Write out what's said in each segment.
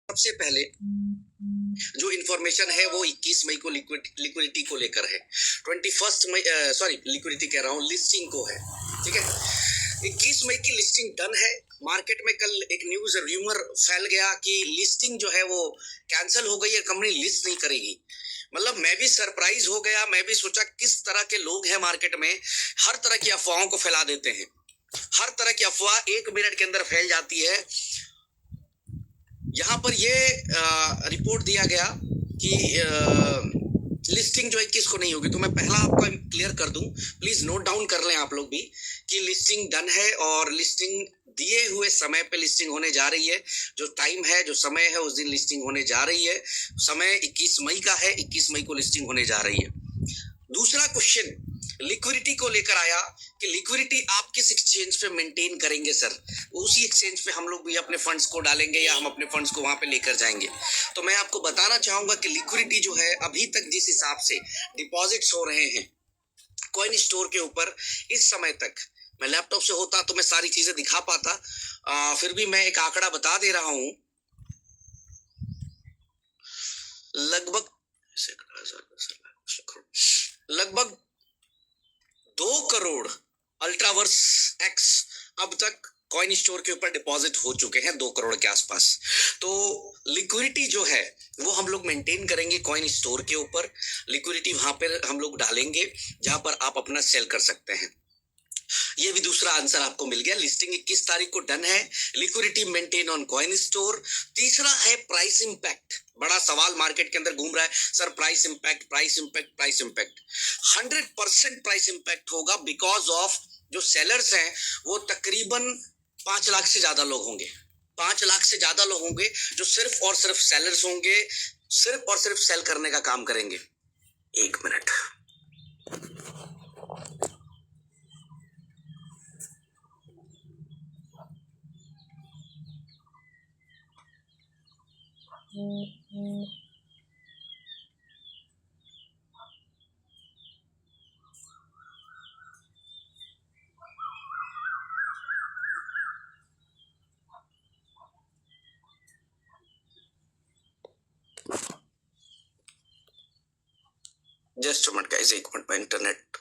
सबसे पहले जो इन्फॉर्मेशन है वो 21 मई को लिक्विडिटी को लेकर है। 21 मई लिक्विडिटी कह रहा हूँ, लिस्टिंग को है। ठीक है, 21 मई की लिस्टिंग डन है। मार्केट में कल एक न्यूज र्यूमर फैल गया कि लिस्टिंग जो है वो कैंसिल हो गई है, कंपनी लिस्ट नहीं करेगी। मतलब मैं भी सरप्राइज हो गया। मैं भी सोचा किस तरह के लोग हैं मार्केट में, हर तरह की अफवाहों को फैला देते हैं। हर तरह की अफवाह 1 मिनट के अंदर फैल जाती है। यहाँ पर ये रिपोर्ट दिया गया कि लिस्टिंग जो 21 को नहीं होगी। तो मैं पहला आपको क्लियर कर दूं, प्लीज नोट डाउन कर लें आप लोग भी, कि लिस्टिंग डन है और लिस्टिंग दिए हुए समय पे लिस्टिंग होने जा रही है। जो टाइम है, जो समय है, उस दिन लिस्टिंग होने जा रही है। समय 21 मई का है, 21 मई को लिस्टिंग होने जा रही है। दूसरा क्वेश्चन लिक्विडिटी को लेकर आया कि लिक्विडिटी आप किस एक्सचेंज पे मेंटेन करेंगे सर? उसी एक्सचेंज पे हम लोग भी अपने फंड्स को डालेंगे या हम अपने फंड्स को वहां पे लेकर जाएंगे? तो मैं आपको बताना चाहूंगा कि लिक्विडिटी जो है अभी तक जिस हिसाब से डिपॉजिट्स हो रहे हैं कॉइन स्टोर के ऊपर, इस समय तक मैं लैपटॉप से होता तो मैं सारी चीजें दिखा पाता, फिर भी मैं एक आंकड़ा बता दे रहा हूं। लगभग 2 करोड़ अल्ट्रावर्स एक्स अब तक कॉइन स्टोर के ऊपर डिपॉजिट हो चुके हैं, 2 करोड़ के आसपास। तो लिक्विडिटी जो है वो हम लोग मेंटेन करेंगे कॉइन स्टोर के ऊपर। लिक्विडिटी वहां पर हम लोग डालेंगे जहां पर आप अपना सेल कर सकते हैं। ये भी दूसरा आंसर आपको मिल गया। लिस्टिंग 21 तारीख को डन है, liquidity maintain on coin store. तीसरा है प्राइस इंपैक्ट। बड़ा सवाल मार्केट के अंदर घूम रहा है, sir price impact, price impact, price impact. 100% price impact होगा बिकॉज ऑफ जो सेलर्स हैं वो तकरीबन 5 लाख से ज्यादा लोग होंगे। 5 लाख से ज्यादा लोग होंगे जो सिर्फ और सिर्फ सेलर्स होंगे, सिर्फ और सिर्फ सेल करने का काम करेंगे। 1 minute. Just minute guys, 1 minute में इंटरनेट।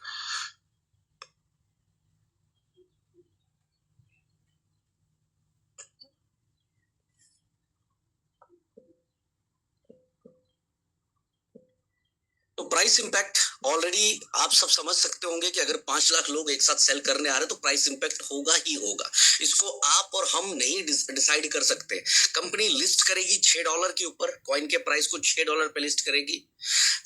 तो प्राइस इंपैक्ट ऑलरेडी आप सब समझ सकते होंगे कि अगर 5 लाख लोग एक साथ सेल करने आ रहे हैं तो प्राइस इंपैक्ट होगा ही होगा। इसको आप और हम नहीं डिसाइड कर सकते। कंपनी लिस्ट करेगी $6 के ऊपर, कॉइन के प्राइस को $6 पे लिस्ट करेगी।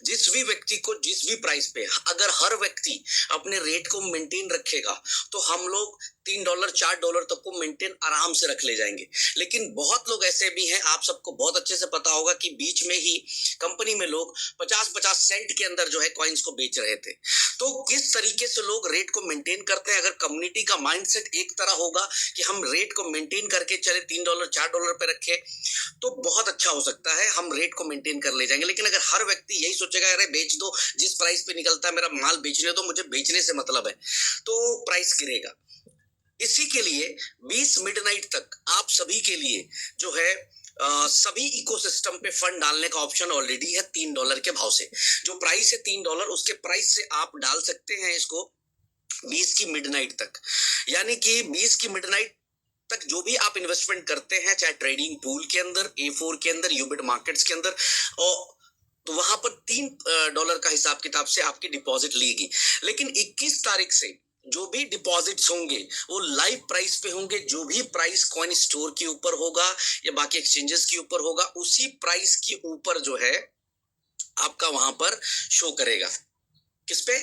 जिस भी व्यक्ति को जिस भी प्राइस पे, अगर हर व्यक्ति अपने रेट को मेंटेन रखेगा तो हम लोग $3 $4 तक को मेंटेन आराम से रख ले जाएंगे। लेकिन बहुत लोग ऐसे भी हैं, आप सबको बहुत अच्छे से पता होगा कि बीच में ही कंपनी में लोग 50-50 सेंट के अंदर जो है कॉइन्स को बेच रहे थे। तो किस तरीके से लोग रेट को मेंटेन करते हैं? अगर कम्युनिटी का माइंडसेट एक तरह होगा कि हम रेट को मेंटेन करके चले, $3 $4 पे रखे, तो बहुत अच्छा हो सकता है, हम रेट को मेंटेन कर ले जाएंगे। लेकिन अगर हर व्यक्ति यही सोचेगा अरे बेच दो, जिस प्राइस पे निकलता है मेरा माल बेचने दो, मुझे बेचने से मतलब है, तो प्राइस गिरेगा। इसी के लिए 20 मिडनाइट तक आप सभी के लिए जो है सभी इकोसिस्टम पे फंड डालने का ऑप्शन ऑलरेडी है। $3 के भाव से जो प्राइस है $3, उसके प्राइस से आप डाल सकते हैं इसको 20 की मिडनाइट तक। यानी कि 20 की मिडनाइट तक जो भी आप इन्वेस्टमेंट करते हैं, चाहे ट्रेडिंग पूल के अंदर, A4 के अंदर, यूबिट मार्केट्स के अंदर, और तो वहां पर $3 का हिसाब किताब से आपकी डिपॉजिट लेगी। लेकिन 21 तारीख से जो भी डिपॉजिट्स होंगे वो लाइव प्राइस पे होंगे। जो भी प्राइस कॉइन स्टोर के ऊपर होगा या बाकी एक्सचेंजेस के ऊपर होगा, उसी प्राइस के ऊपर जो है आपका वहां पर शो करेगा। किस पे?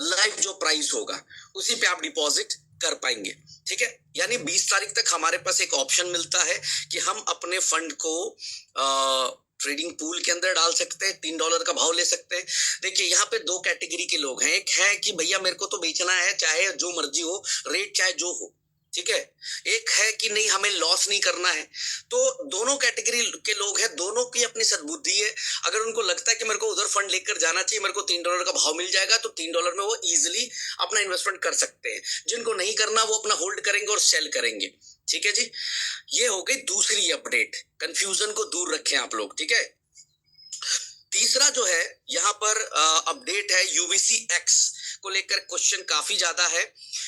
लाइव जो प्राइस होगा उसी पे आप डिपॉजिट कर पाएंगे। ठीक है, यानी 20 तारीख तक हमारे पास एक ऑप्शन मिलता है कि हम अपने फंड को ट्रेडिंग पूल के अंदर डाल सकते हैं, $3 का भाव ले सकते हैं। देखिए यहाँ पे 2 कैटेगरी के लोग हैं। एक है कि भैया मेरे को तो बेचना है, चाहे जो मर्जी हो, रेट चाहे जो हो, ठीक है। एक है कि नहीं हमें लॉस नहीं करना है। तो दोनों कैटेगरी के लोग हैं, दोनों की अपनी सद्बुद्धि है। अगर उनको लगता है कि मेरे को उधर फंड लेकर जाना चाहिए, मेरे को $3 का भाव मिल जाएगा, तो $3 में वो इजिली अपना इन्वेस्टमेंट कर सकते हैं। जिनको नहीं करना वो अपना होल्ड करेंगे और सेल करेंगे। ठीक है जी, ये हो गई दूसरी अपडेट। कंफ्यूजन को दूर रखें आप लोग, ठीक है। तीसरा जो है यहाँ पर अपडेट है यूवीसी एक्स को लेकर। क्वेश्चन काफी ज्यादा है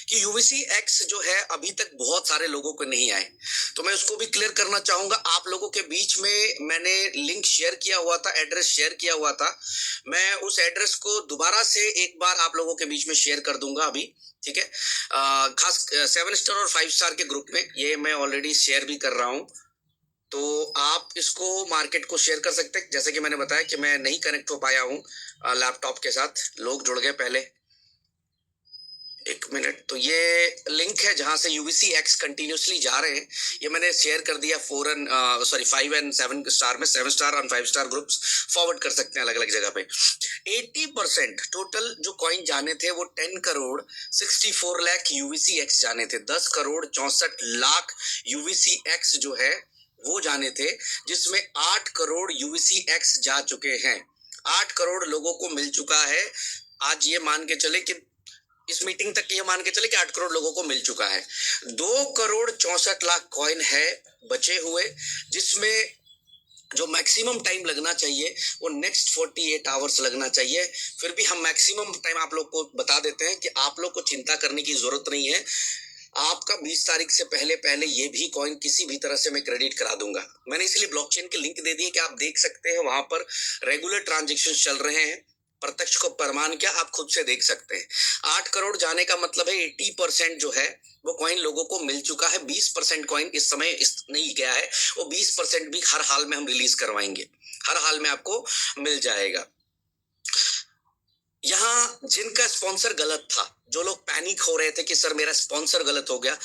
कि यूवीसी एक्स जो है अभी तक बहुत सारे लोगों को नहीं आए, तो मैं उसको भी क्लियर करना चाहूंगा। आप लोगों के बीच में मैंने लिंक शेयर किया हुआ था, एड्रेस शेयर किया हुआ था। मैं उस एड्रेस को दोबारा से एक बार आप लोगों के बीच में शेयर कर दूंगा अभी, ठीक है। खास 7 स्टार और 5 स्टार के ग्रुप में ये मैं ऑलरेडी शेयर भी कर रहा हूँ, तो आप इसको मार्केट को शेयर कर सकते हैं। जैसे कि मैंने बताया कि मैं नहीं कनेक्ट हो पाया हूँ लैपटॉप के साथ, लोग जुड़ गए पहले। एक मिनट, तो ये लिंक है जहां से यूवीसी एक्स कंटिन्यूसली जा रहे हैं, ये मैंने शेयर कर दिया 5 एंड 7 स्टार में। 7 स्टार और 5 स्टार ग्रुप्स फॉरवर्ड कर सकते हैं अलग अलग जगह पे। 80% टोटल जो कॉइन जाने थे वो 10 करोड़ 64 लाख यूवीसी एक्स जाने थे। 10 करोड़ 64 लाख यूवीसी एक्स जो है वो जाने थे, जिसमें 8 करोड़ यूवीसी एक्स जा चुके हैं। 8 करोड़ लोगों को मिल चुका है। आज ये मान के चले कि इस मीटिंग तक ये मान के चले कि 8 करोड़ लोगों को मिल चुका है। 2 करोड़ 64 लाख कॉइन है बचे हुए, जिसमें जो मैक्सिमम टाइम लगना चाहिए वो नेक्स्ट 48 आवर्स लगना चाहिए। फिर भी हम मैक्सिमम टाइम आप लोग को बता देते हैं कि आप लोग को चिंता करने की जरूरत नहीं है। आपका 20 तारीख से पहले पहले ये भी कॉइन किसी भी तरह से मैं क्रेडिट करा दूंगा। मैंने इसलिए ब्लॉकचेन के लिंक दे दिए कि आप देख सकते हैं, वहां पर रेगुलर ट्रांजेक्शन चल रहे हैं। प्रत्यक्ष को प्रमाण क्या आप खुद से देख सकते हैं। 8 करोड़ जाने का मतलब है 80% जो है वो कॉइन लोगों को मिल चुका है। 20% कॉइन इस समय नहीं गया है, वो 20% भी हर हाल में हम रिलीज करवाएंगे, हर हाल में आपको मिल जाएगा। यहाँ जिनका स्पॉन्सर गलत था, जो लोग पैनिक हो रहे थे कि सर मेरा स्पॉन्सर गलत हो गया,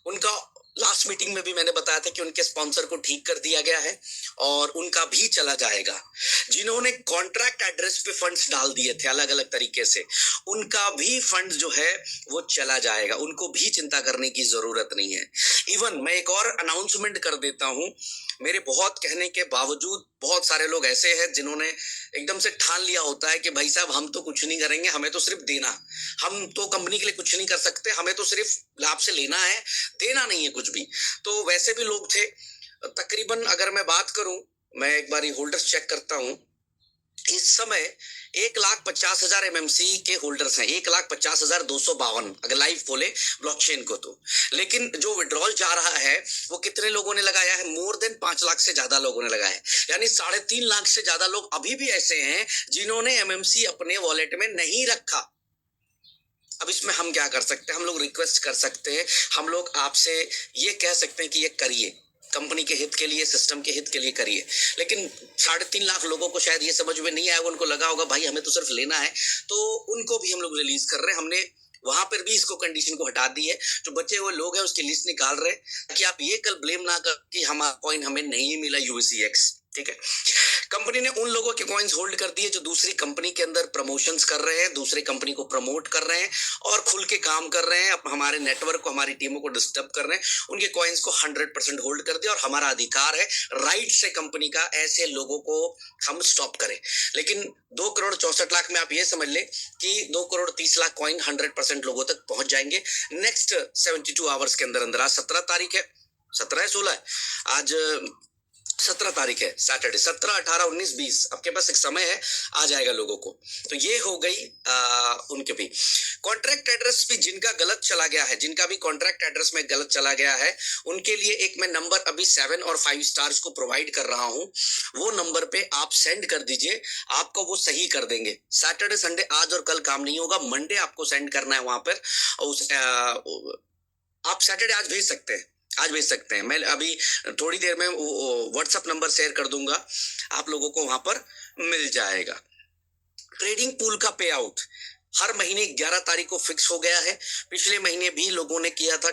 उनका लास्ट मीटिंग में भी मैंने बताया था कि उनके स्पॉन्सर को ठीक कर दिया गया है और उनका भी चला जाएगा। जिन्होंने कॉन्ट्रैक्ट एड्रेस पे फंड्स डाल दिए थे अलग अलग तरीके से, उनका भी फंड जो है वो चला जाएगा, उनको भी चिंता करने की जरूरत नहीं है। इवन मैं एक और अनाउंसमेंट कर देता हूं, मेरे बहुत कहने के बावजूद बहुत सारे लोग ऐसे हैं जिन्होंने एकदम से ठान लिया होता है कि भाई साहब हम तो कुछ नहीं करेंगे, हमें तो सिर्फ देना, हम तो कंपनी के लिए कुछ नहीं कर सकते, हमें तो सिर्फ लाभ से लेना है, देना नहीं है कुछ भी। तो वैसे भी लोग थे तकरीबन। अगर मैं बात करूं, मैं एक बार होल्डर्स चेक करता हूं, इस समय 1,50,000 MMC के होल्डर्स हैं, 1,50,252 अगर लाइव खोले ब्लॉकचेन को तो। लेकिन जो विड्रॉल जा रहा है वो कितने लोगों ने लगाया है? मोर देन 5 लाख से ज्यादा लोगों ने लगाया है, यानी 3.5 लाख से ज्यादा लोग अभी भी ऐसे हैं जिन्होंने MMC अपने वॉलेट में नहीं रखा। अब इसमें हम क्या कर सकते हैं? हम लोग रिक्वेस्ट कर सकते हैं, हम लोग आपसे ये कह सकते हैं कि ये करिए, कंपनी के हित के लिए, सिस्टम के हित के लिए करिए। लेकिन 3.5 लाख लोगों को शायद ये समझ में नहीं आया, उनको लगा होगा भाई हमें तो सिर्फ लेना है, तो उनको भी हम लोग रिलीज कर रहे हैं। हमने वहां पर भी इसको कंडीशन को हटा दी है। जो बचे हुए लोग हैं उसकी लिस्ट निकाल रहे हैं कि आप ये कल ब्लेम ना कर कि हमारा कॉइन हमें नहीं मिला यूवीसी एक्स, ठीक है। कंपनी ने उन लोगों के कॉइन्स होल्ड कर दिए जो दूसरी कंपनी के अंदर प्रमोशंस कर रहे हैं, दूसरी कंपनी को प्रमोट कर रहे हैं और खुल के काम कर रहे हैं, अब हमारे नेटवर्क को, हमारी टीमों को डिस्टर्ब कर रहे हैं। उनके कॉइन्स को 100% होल्ड कर दिया और हमारा अधिकार है, राइट से कंपनी का, ऐसे लोगों को हम स्टॉप करें। लेकिन 2 करोड़ 64 लाख में आप ये समझ ले कि 2 करोड़ 30 लाख कॉइन 100% लोगों तक पहुंच जाएंगे नेक्स्ट 72 आवर्स के अंदर अंदर। आज 17 तारीख है, 17 है 16 है, आज 17 तारीख है, सैटरडे। 17, 18, 19, 20 आपके पास एक समय है, आ जाएगा लोगों को। तो ये हो गई उनके भी कॉन्ट्रैक्ट एड्रेस भी जिनका गलत चला गया है, जिनका भी कॉन्ट्रैक्ट एड्रेस में गलत चला गया है, उनके लिए एक मैं नंबर अभी 7 और 5 स्टार्स को प्रोवाइड कर रहा हूं। वो नंबर पे आप सेंड कर दीजिए, आपको वो सही कर देंगे। सैटरडे संडे आज और कल काम नहीं होगा, मंडे आपको सेंड करना है वहां पर। आप सैटरडे आज भेज सकते हैं, आज भेज सकते हैं। मैं अभी थोड़ी देर में व्हाट्सएप नंबर शेयर कर दूंगा, आप लोगों को वहां पर मिल जाएगा। ट्रेडिंग पूल का पे आउट हर महीने 11 तारीख को फिक्स हो गया है। पिछले महीने भी लोगों ने किया था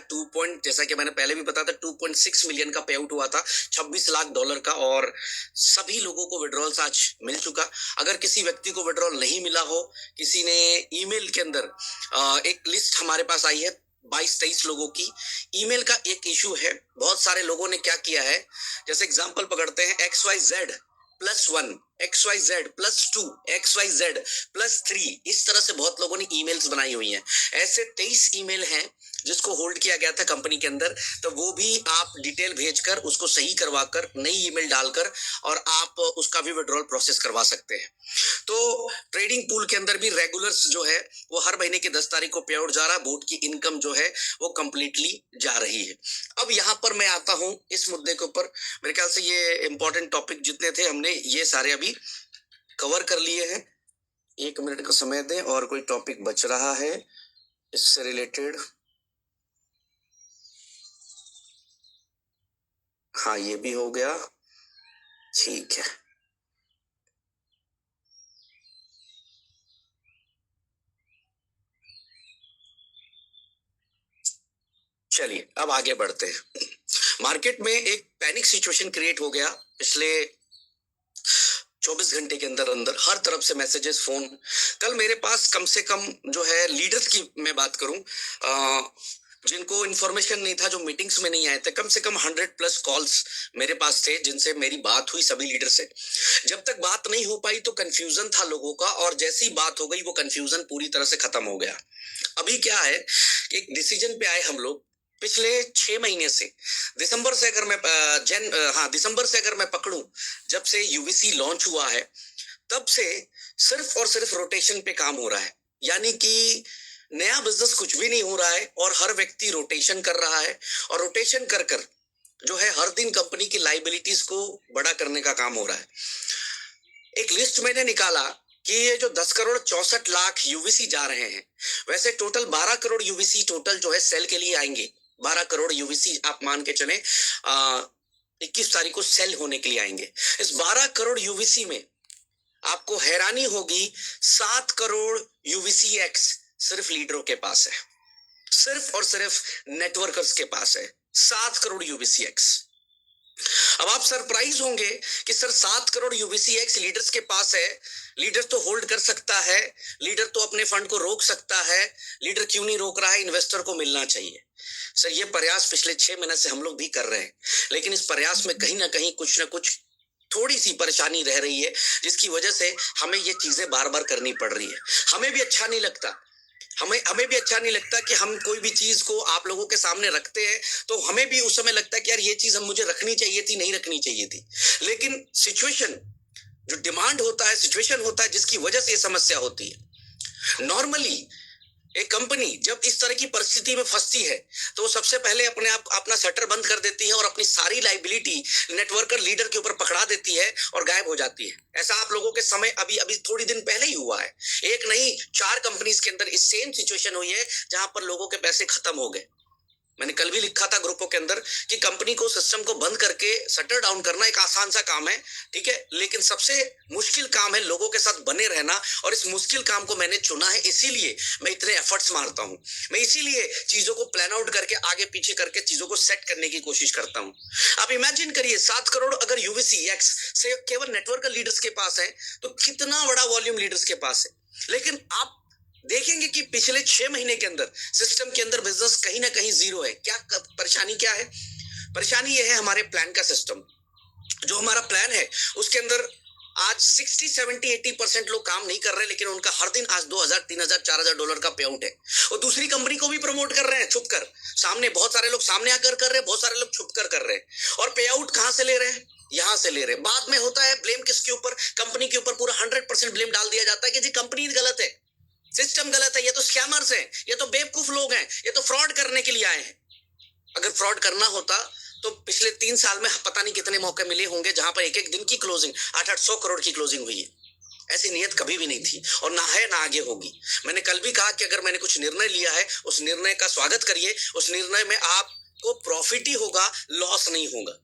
जैसा कि मैंने पहले भी बताया था, 2.6 मिलियन का पे आउट हुआ था, $26 लाख का, और सभी लोगों को विड्रॉल्स आज मिल चुका। अगर किसी व्यक्ति को विड्रॉल नहीं मिला हो, किसी ने ईमेल के अंदर एक लिस्ट हमारे पास आई है 22-23 लोगों की, ईमेल का एक इशू है। बहुत सारे लोगों ने क्या किया है, जैसे एग्जांपल पकड़ते हैं, XYZ+1, XYZ+2, XYZ+3, इस तरह से बहुत लोगों ने ईमेल्स बनाई हुई हैं। ऐसे 23 ईमेल हैं जिसको होल्ड किया गया था कंपनी के अंदर, तो वो भी आप डिटेल भेजकर उसको सही करवाकर नई ईमेल डालकर और आप उसका भी विड्रॉल प्रोसेस करवा सकते हैं। तो ट्रेडिंग पूल के अंदर भी रेगुलर्स जो है वो हर महीने की 10 तारीख को पे आउट जा रहा है, बोर्ड की इनकम जो है वो कंप्लीटली जा रही है। अब यहाँ पर मैं आता हूँ इस मुद्दे के ऊपर, मेरे ख्याल से ये इंपॉर्टेंट टॉपिक जितने थे हमने ये सारे अभी कवर कर लिए हैं। 1 मिनट का समय दें, और कोई टॉपिक बच रहा है इससे रिलेटेड? हाँ, ये भी हो गया, ठीक है। चलिए अब आगे बढ़ते हैं। मार्केट में एक पैनिक सिचुएशन क्रिएट हो गया पिछले 24 घंटे के अंदर अंदर, हर तरफ से मैसेजेस, फोन। कल मेरे पास कम से कम जो है लीडर्स की मैं बात करूं, जिनको इन्फॉर्मेशन नहीं था, जो मीटिंग्स में नहीं आए थे, कम से कम 100+ कॉल्स मेरे पास थे जिनसे मेरी बात हुई सभी लीडर से। जब तक बात नहीं हो पाई तो कंफ्यूजन था लोगों का, और जैसी बात हो गई वो कंफ्यूजन पूरी तरह से खत्म हो गया। अभी क्या है कि एक डिसीजन पे आए हम लोग पिछले 6 महीने से। दिसंबर से अगर मैं दिसंबर से अगर मैं पकड़ूं, जब से यूवीसी लॉन्च हुआ है तब से सिर्फ और सिर्फ रोटेशन पे काम हो रहा है, यानी कि नया बिजनेस कुछ भी नहीं हो रहा है और हर व्यक्ति रोटेशन कर रहा है, और रोटेशन कर कर जो है हर दिन कंपनी की लाइबिलिटीज को बड़ा करने का काम हो रहा है। एक लिस्ट मैंने निकाला कि ये जो 10 करोड़ 64 लाख यूवीसी जा रहे हैं, वैसे टोटल 12 करोड़ यूवीसी टोटल जो है सेल के लिए आएंगे। 12 करोड़ यूवीसी आप मान के चले 21 तारीख को सेल होने के लिए आएंगे। इस 12 करोड़ यूवीसी में आपको हैरानी होगी 7 करोड़ यूवीसी एक्स सिर्फ लीडरों के पास है, सिर्फ और सिर्फ नेटवर्कर्स के पास है 7 करोड़ यूवीसी एक्स। अब आप सरप्राइज होंगे कि sir 7 crore UVC x leaders के पास है, लीडर तो होल्ड कर सकता है, लीडर तो अपने फंड को रोक सकता है, लीडर क्यों नहीं रोक रहा है? इन्वेस्टर को मिलना चाहिए। सर ये प्रयास पिछले 6 महीने से हम लोग भी कर रहे हैं, लेकिन इस प्रयास में कहीं ना कहीं कुछ ना कुछ थोड़ी सी परेशानी रह रही है, जिसकी वजह से हमें ये चीजें बार बार करनी पड़ रही है। हमें भी अच्छा नहीं लगता, हमें भी अच्छा नहीं लगता कि हम कोई भी चीज को आप लोगों के सामने रखते हैं तो हमें भी उस समय लगता है कि यार ये चीज हम मुझे रखनी चाहिए थी, नहीं रखनी चाहिए थी। लेकिन सिचुएशन जो डिमांड होता है, सिचुएशन होता है जिसकी वजह से ये समस्या होती है। नॉर्मली एक कंपनी जब इस तरह की परिस्थिति में फंसती है तो सबसे पहले अपने आप अपना शटर बंद कर देती है और अपनी सारी लाइबिलिटी नेटवर्कर लीडर के ऊपर पकड़ा देती है और गायब हो जाती है। ऐसा आप लोगों के समय अभी अभी थोड़ी दिन पहले ही हुआ है। एक नहीं 4 कंपनीज के अंदर इस सेम सिचुएशन हुई है जहां पर लोगों के पैसे खत्म हो गए। मैंने कल भी लिखा था ग्रुपों के अंदर कि कंपनी को, सिस्टम को बंद करके शटर डाउन करना एक आसान सा काम है, ठीक है, लेकिन सबसे मुश्किल काम है लोगों के साथ बने रहना। और इस मुश्किल काम को मैंने चुना है, इसीलिए मैं इतने एफर्ट्स मारता हूं। मैं इसीलिए चीजों को प्लान आउट करके आगे पीछे करके चीजों को सेट करने की कोशिश करता हूं। आप इमेजिन करिए 7 करोड़ अगर यूवीसी एक्स से केवल नेटवर्क लीडर्स के पास है तो कितना बड़ा वॉल्यूम लीडर्स के पास है। लेकिन आप देखेंगे कि पिछले 6 महीने के अंदर सिस्टम के अंदर बिजनेस कहीं ना कहीं जीरो है। क्या परेशानी क्या है? परेशानी यह है हमारे प्लान का सिस्टम। जो हमारा प्लान है उसके अंदर आज 60, 70, 80% लोग काम नहीं कर रहे, लेकिन उनका हर दिन आज $2,000, $3,000, $4,000 का पे आउट है। और दूसरी कंपनी को भी प्रमोट कर रहे हैं छुप कर, सामने बहुत सारे लोग सामने आकर कर रहे हैं, बहुत सारे लोग छुप कर रहे हैं। और पे आउट कहां से ले रहे हैं? यहां से ले रहे हैं। बाद में होता है ब्लेम किसके ऊपर? कंपनी के ऊपर पूरा 100% ब्लेम डाल दिया जाता है कि जी कंपनी गलत है, सिस्टम गलत है, ये तो स्कैमर्स हैं, ये तो बेवकूफ लोग हैं, ये तो फ्रॉड करने के लिए आए हैं। अगर फ्रॉड करना होता तो पिछले 3 साल में पता नहीं कितने मौके मिले होंगे जहां पर एक एक दिन की क्लोजिंग 800 करोड़ की क्लोजिंग हुई है। ऐसी नियत कभी भी नहीं थी और ना है, ना आगे होगी। मैंने कल भी कहा कि अगर मैंने कुछ निर्णय लिया है उस निर्णय का स्वागत करिए, उस निर्णय में आपको प्रॉफिट ही होगा, लॉस नहीं होगा।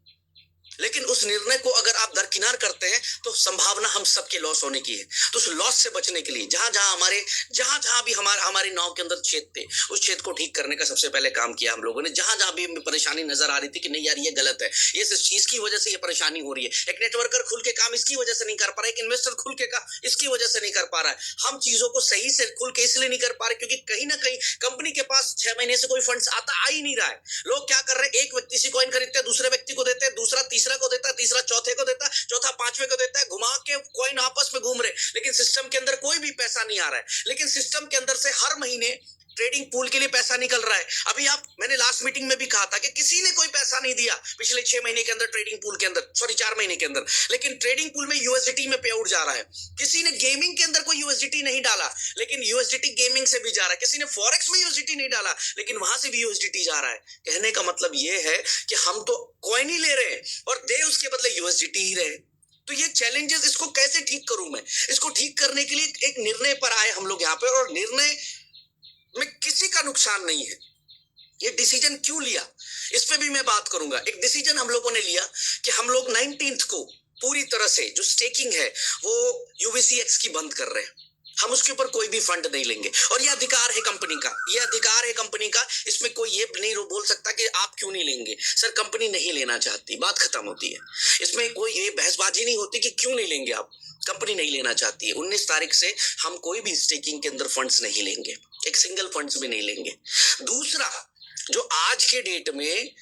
लेकिन उस निर्णय को अगर आप दरकिनार करते हैं तो संभावना हम सबके लॉस होने की है। तो उस लॉस से बचने के लिए जहां जहां भी हमारे नाव के अंदर छेद थे, उस छेद को ठीक करने का सबसे पहले काम किया हम लोगों ने। जहां जहां भी हमें परेशानी नजर आ रही थी कि नहीं यार ये गलत है, ये चीज की वजह से ये परेशानी हो रही है, एक नेटवर्कर खुल के काम इसकी वजह से नहीं कर पा रहा है, एक इन्वेस्टर खुल के काम इसकी वजह से नहीं कर पा रहा है। हम चीजों को सही से खुल के इसलिए नहीं कर पा रहे क्योंकि कहीं ना कहीं कंपनी के पास 6 महीने से कोई फंड्स आ ही नहीं रहा है। लोग क्या कर रहे हैं? एक व्यक्ति से कॉइन खरीदते हैं, दूसरे व्यक्ति को देते हैं, दूसरा तीसरा को देता है, तीसरा चौथे को देता है, चौथा पांचवे को देता है, घुमा के कॉइन आपस में घूम रहे, लेकिन सिस्टम के अंदर कोई भी पैसा नहीं आ रहा है। लेकिन सिस्टम के अंदर से हर महीने ट्रेडिंग पूल के लिए पैसा निकल रहा है। अभी मैंने लास्ट मीटिंग में भी कहा था कि किसी ने कोई पैसा नहीं दिया पिछले 6 महीने के अंदर ट्रेडिंग पूल के अंदर, सॉरी 4 महीने के अंदर, लेकिन ट्रेडिंग पूल में यूएसडीटी में पे आउट जा रहा है। किसी ने गेमिंग के अंदर कोई यूएसडीटी नहीं डाला, लेकिन यूएसडीटी गेमिंग से भी जा रहा है। किसी ने फॉरेक्स में यूएसडीटी नहीं डाला, लेकिन वहां से भी यूएसडीटी जा रहा है। कहने का मतलब ये है कि हम तो कॉइन ही ले रहे हैं और दे उसके बदले यूएसडीटी ही रहे। तो ये चैलेंजेस, इसको कैसे ठीक करूं मैं? इसको ठीक करने के लिए एक निर्णय पर आए हम लोग यहाँ पे, और निर्णय में किसी का नुकसान नहीं है। ये डिसीजन क्यों लिया, इस पे भी मैं बात करूंगा। एक डिसीजन हम लोगों ने लिया कि हम लोग 19th को पूरी तरह से जो स्टेकिंग है वो यूवीसीएक्स की बंद कर रहे हैं। हम उसके ऊपर कोई भी फंड नहीं लेंगे, और ये अधिकार है कंपनी का, ये अधिकार है कंपनी का। इसमें कोई ये नहीं बोल सकता कि आप क्यों नहीं लेंगे। सर, कंपनी नहीं लेना चाहती, बात खत्म होती है। इसमें कोई ये बहसबाजी नहीं होती कि क्यों नहीं लेंगे आप, कंपनी नहीं लेना चाहती है। 19 तारीख से हम कोई भी स्टेकिंग के अंदर फंड्स नहीं लेंगे, एक सिंगल फंड्स भी नहीं लेंगे। दूसरा, जो आज के डेट में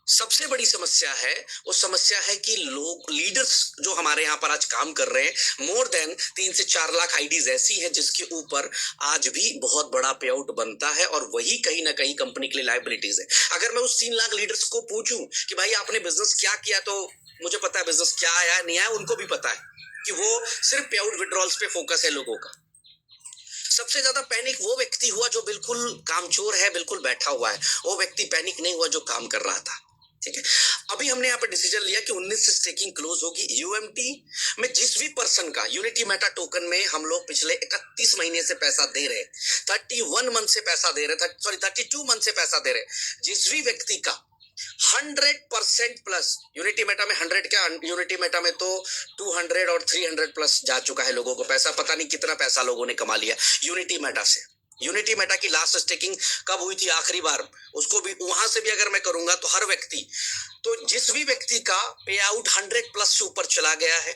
सबसे बड़ी समस्या है, वो समस्या है कि लोग, लीडर्स जो हमारे यहाँ पर आज काम कर रहे हैं, मोर देन 3 से 4 लाख आईडीज ऐसी हैं जिसके ऊपर आज भी बहुत बड़ा पे आउट बनता है, और वही कहीं ना कहीं कंपनी के लिए लायबिलिटीज है। अगर मैं उस 3 लाख लीडर्स को पूछूं कि भाई आपने बिजनेस क्या किया, तो मुझे पता है बिजनेस क्या आया नहीं आया, उनको भी पता है कि वो सिर्फ पे आउट विड्रॉल्स पे फोकस है लोगों का। सबसे ज्यादा पैनिक वो व्यक्ति हुआ जो बिल्कुल कामचोर है, बिल्कुल बैठा हुआ है। वो व्यक्ति पैनिक नहीं हुआ जो काम कर रहा था। ठीक है, अभी हमने यहाँ पे डिसीजन लिया कि 19 से स्टेकिंग क्लोज होगी। यूएमटी में जिस भी पर्सन का यूनिटी मेटा टोकन में हम लोग पिछले 31 महीने से पैसा दे रहे, 31 मंथ से पैसा दे रहे, सॉरी 32 मंथ से पैसा दे रहे, जिस भी व्यक्ति का 100% प्लस, यूनिटी मेटा में 100 क्या, यूनिटी मेटा में तो 200 और 300 प्लस जा चुका है लोगों को पैसा। पता नहीं कितना पैसा लोगों ने कमा लिया यूनिटी मेटा से। यूनिटी मेटा की लास्ट स्टेकिंग कब हुई थी आखिरी बार, उसको भी वहां से भी अगर मैं करूंगा तो हर व्यक्ति, तो जिस भी व्यक्ति का पे आउट 100 प्लस से ऊपर चला गया है,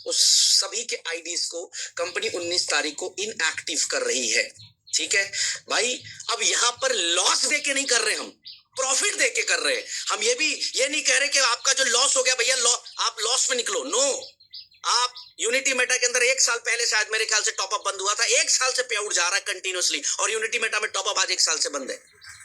उस सभी के आईडीज को कंपनी 19 तारीख को इनएक्टिव कर रही है। ठीक है भाई, अब यहाँ पर लॉस देके नहीं कर रहे, हम प्रॉफिट देके कर रहे हैं। हम ये नहीं कह रहे कि आपका जो लॉस हो गया भैया आप लॉस में निकलो। नो, आप यूनिटी मेटा के अंदर 1 साल पहले शायद मेरे ख्याल से टॉपअप बंद हुआ था, 1 साल से पे आउट जा रहा है कंटिन्यूअसली, और यूनिटी मेटा में टॉपअप आज 1 साल से बंद है।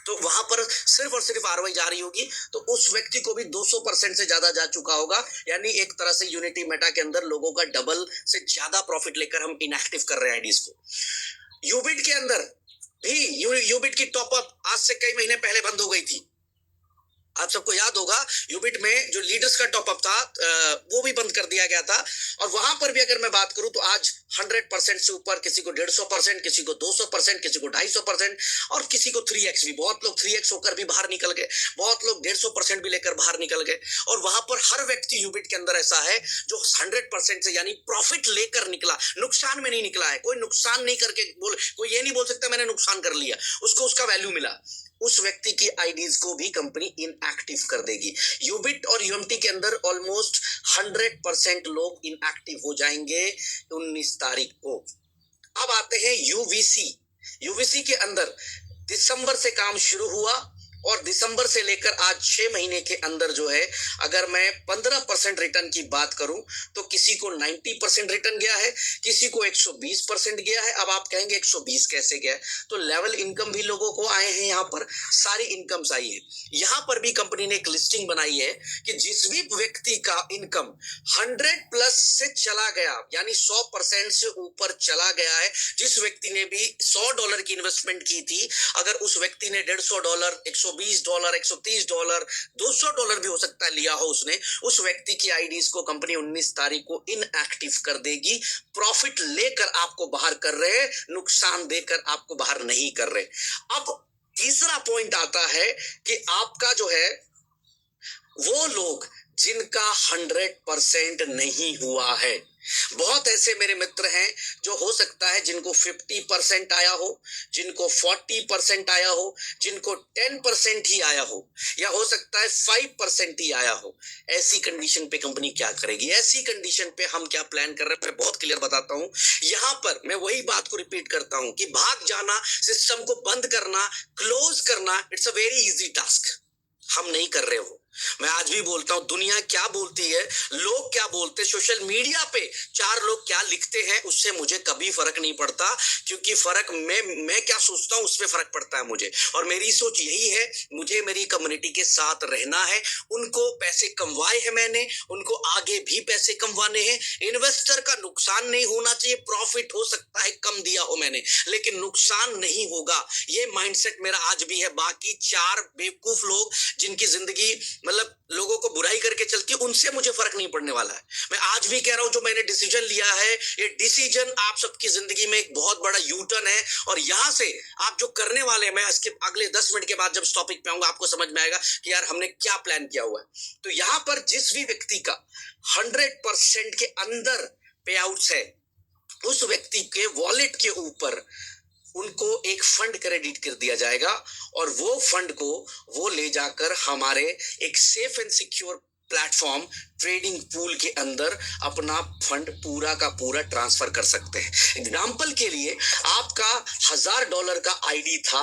तो वहां पर सिर्फ और सिर्फ आरओआई जा रही होगी, तो उस व्यक्ति को भी 200% से ज्यादा जा चुका होगा। यानी एक तरह से यूनिटी मेटा के अंदर लोगों का डबल से ज्यादा प्रॉफिट लेकर हम इनएक्टिव कर रहे हैं आईडीज को। यूबिट के अंदर भी यूबिट की टॉपअप आज से कई महीने पहले बंद हो गई थी। आप सबको याद होगा यूबिट में जो लीडर्स का टॉपअप था वो भी बंद कर दिया गया था। और वहां पर भी अगर मैं बात करूं तो आज 100% से ऊपर, किसी को 150%, किसी को 200%, किसी को 250% और किसी को 3x भी। बहुत लोग 3x होकर भी बाहर निकल गए, बहुत लोग 150% भी लेकर बाहर निकल गए। और वहां पर हर व्यक्ति यूबिट के अंदर ऐसा है जो 100% से यानी प्रॉफिट लेकर निकला, नुकसान में नहीं निकला है। कोई नुकसान नहीं करके कोई ये नहीं बोल सकता मैंने नुकसान कर लिया, उसको उसका वैल्यू मिला। उस व्यक्ति की आईडीज को भी कंपनी इनएक्टिव कर देगी। यूबिट और यूएमटी के अंदर ऑलमोस्ट 100% लोग इनएक्टिव हो जाएंगे 19 तारीख को। अब आते हैं यूवीसी। यूवीसी के अंदर दिसंबर से काम शुरू हुआ, और दिसंबर से लेकर आज 6 महीने के अंदर जो है, अगर मैं 15% रिटर्न की बात करूं तो किसी को 90% रिटर्न गया है, किसी को 120% गया है। अब आप कहेंगे 120 कैसे गया, तो लेवल इनकम भी लोगों को आए हैं, यहाँ पर सारी इनकम्स आई है। यहाँ पर भी कंपनी ने एक लिस्टिंग बनाई है कि जिस भी व्यक्ति का इनकम 100 प्लस से चला गया, यानी 100% से ऊपर चला गया है, जिस व्यक्ति ने भी $100 की इन्वेस्टमेंट की थी, अगर उस व्यक्ति ने $150, $120, $130, $200 भी हो सकता है लिया हो उसने, उस व्यक्ति की आईडीज को कंपनी 19 तारीख को इनएक्टिव कर देगी। प्रॉफिट लेकर आपको बाहर कर रहे हैं, नुकसान देकर आपको बाहर नहीं कर रहे। अब तीसरा पॉइंट आता है कि आपका जो है वो लोग जिनका 100% नहीं हुआ है। बहुत ऐसे मेरे मित्र हैं जो हो सकता है जिनको 50% आया हो, जिनको 40% आया हो, जिनको 10% ही आया हो, या हो सकता है 5% ही आया हो। ऐसी कंडीशन पे कंपनी क्या करेगी? ऐसी कंडीशन पे हम क्या प्लान कर रहे हैं, मैं बहुत क्लियर बताता हूं। यहां पर मैं वही बात को रिपीट करता हूं कि भाग जाना, सिस्टम को बंद करना, क्लोज करना, it's a very easy task. हम नहीं कर रहे हो, मैं आज भी बोलता हूं, दुनिया क्या बोलती है, लोग क्या बोलते हैं, सोशल मीडिया पे चार लोग क्या लिखते हैं, उससे मुझे कभी फर्क नहीं पड़ता, क्योंकि फर्क मैं क्या सोचता हूं उस पे फर्क पड़ता है मुझे। और मेरी सोच यही है, मुझे मेरी कम्युनिटी के साथ रहना है। उनको पैसे कमवाए हैं मैंने, उनको आगे भी पैसे कमवाने हैं। इन्वेस्टर का नुकसान नहीं होना चाहिए, प्रॉफिट हो सकता है कम दिया हो मैंने, लेकिन नुकसान नहीं होगा। ये माइंडसेट मेरा आज भी है। बाकी चार बेवकूफ लोग जिनकी जिंदगी मतलब लोगों को बुराई करके चलती है, उनसे मुझे फर्क नहीं पड़ने वाला है। मैं आज भी कह रहा हूं, जो मैंने डिसीजन लिया है, ये डिसीजन आप सबकी जिंदगी में एक बहुत बड़ा यू टर्न है। और यहां से आप जो करने वाले हैं, मैं इसके अगले 10 मिनट के बाद जब इस टॉपिक पे आऊंगा, आपको समझ में आएगा कि यार हमने क्या प्लान किया हुआ है। तो यहां पर जिस भी व्यक्ति का 100% के अंदर पे आउट्स है, उस व्यक्ति के वॉलेट के ऊपर उनको एक फंड क्रेडिट कर दिया जाएगा, और वो फंड को वो ले जाकर हमारे एक safe and secure platform trading pool के अंदर अपना फंड पूरा का पूरा ट्रांसफर कर सकते हैं। एग्जाम्पल के लिए, आपका $1000 का आईडी था,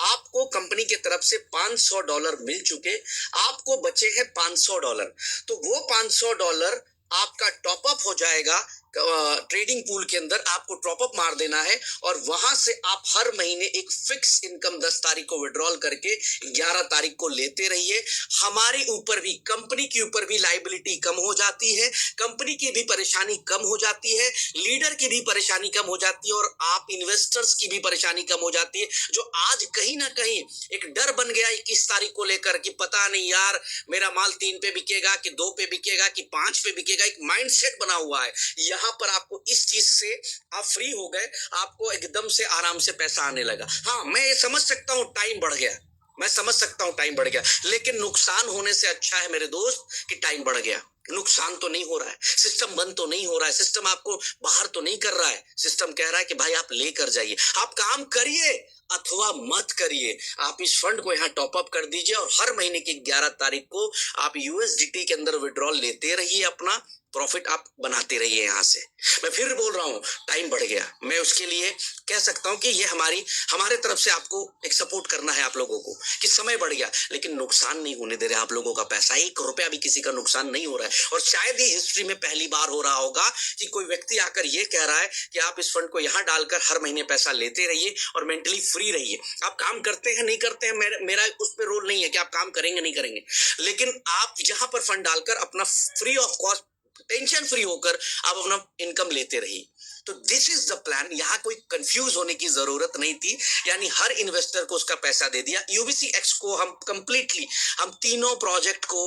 आपको कंपनी की तरफ से $500 मिल चुके, आपको बचे हैं $500। तो वो $500 आपका टॉपअप हो जाएगा ट्रेडिंग पूल के अंदर, आपको टॉपअप मार देना है, और वहां से आप हर महीने एक फिक्स इनकम 10 तारीख को विड्रॉल करके 11 तारीख को लेते रहिए। हमारे ऊपर भी, कंपनी के ऊपर भी लाइबिलिटी कम हो जाती है, कंपनी की भी परेशानी कम हो जाती है, लीडर की भी परेशानी कम हो जाती है, और आप इन्वेस्टर्स की भी परेशानी कम हो जाती है, जो आज कहीं ना कहीं एक डर बन गया 21 तारीख को लेकर कि पता नहीं यार मेरा माल 3 पे बिकेगा कि 2 पे बिकेगा कि 5 पे बिकेगा। एक माइंडसेट बना हुआ है। यहां पर आपको इस चीज से आप फ्री हो गए, आपको एकदम से आराम से पैसा आने लगा। हाँ, मैं ये समझ सकता हूं टाइम बढ़ गया, मैं समझ सकता हूं टाइम बढ़ गया, लेकिन नुकसान होने से अच्छा है मेरे दोस्त कि टाइम बढ़ गया। नुकसान तो नहीं हो रहा है, सिस्टम बंद तो नहीं हो रहा है, सिस्टम आपको बाहर तो नहीं कर रहा है। सिस्टम कह रहा है कि भाई आप लेकर जाइए, आप काम करिए अथवा मत करिए, आप इस फंड को यहाँ टॉपअप कर दीजिए, और हर महीने की 11 तारीख को आप यूएसडीटी के अंदर विड्रॉल लेते रहिए, अपना प्रॉफिट आप बनाते रहिए। यहां से मैं फिर बोल रहा हूं, टाइम बढ़ गया। मैं उसके लिए कह सकता हूं कि ये हमारे तरफ से आपको एक सपोर्ट करना है आप लोगों को, कि समय बढ़ गया लेकिन नुकसान नहीं होने दे रहे आप लोगों का पैसा। 1 रुपया भी किसी का नुकसान नहीं हो रहा है। और शायद ही हिस्ट्री में पहली बार हो रहा होगा कि कोई व्यक्ति आकर ये कह रहा है कि आप इस फंड को यहां डालकर हर महीने पैसा लेते रहिए और मेंटली फ्री रहिए। आप काम करते हैं नहीं करते हैं, मेरा उस पर रोल नहीं है कि आप काम करेंगे नहीं करेंगे, लेकिन आप जहां पर फंड डालकर अपना free of cost, tension free होकर आप अपना इनकम लेते रहिए। तो दिस इज द प्लान। यहाँ कोई कंफ्यूज होने की जरूरत नहीं थी, यानी हर इन्वेस्टर को उसका पैसा दे दिया। यूबीसी एक्स को हम तीनों प्रोजेक्ट को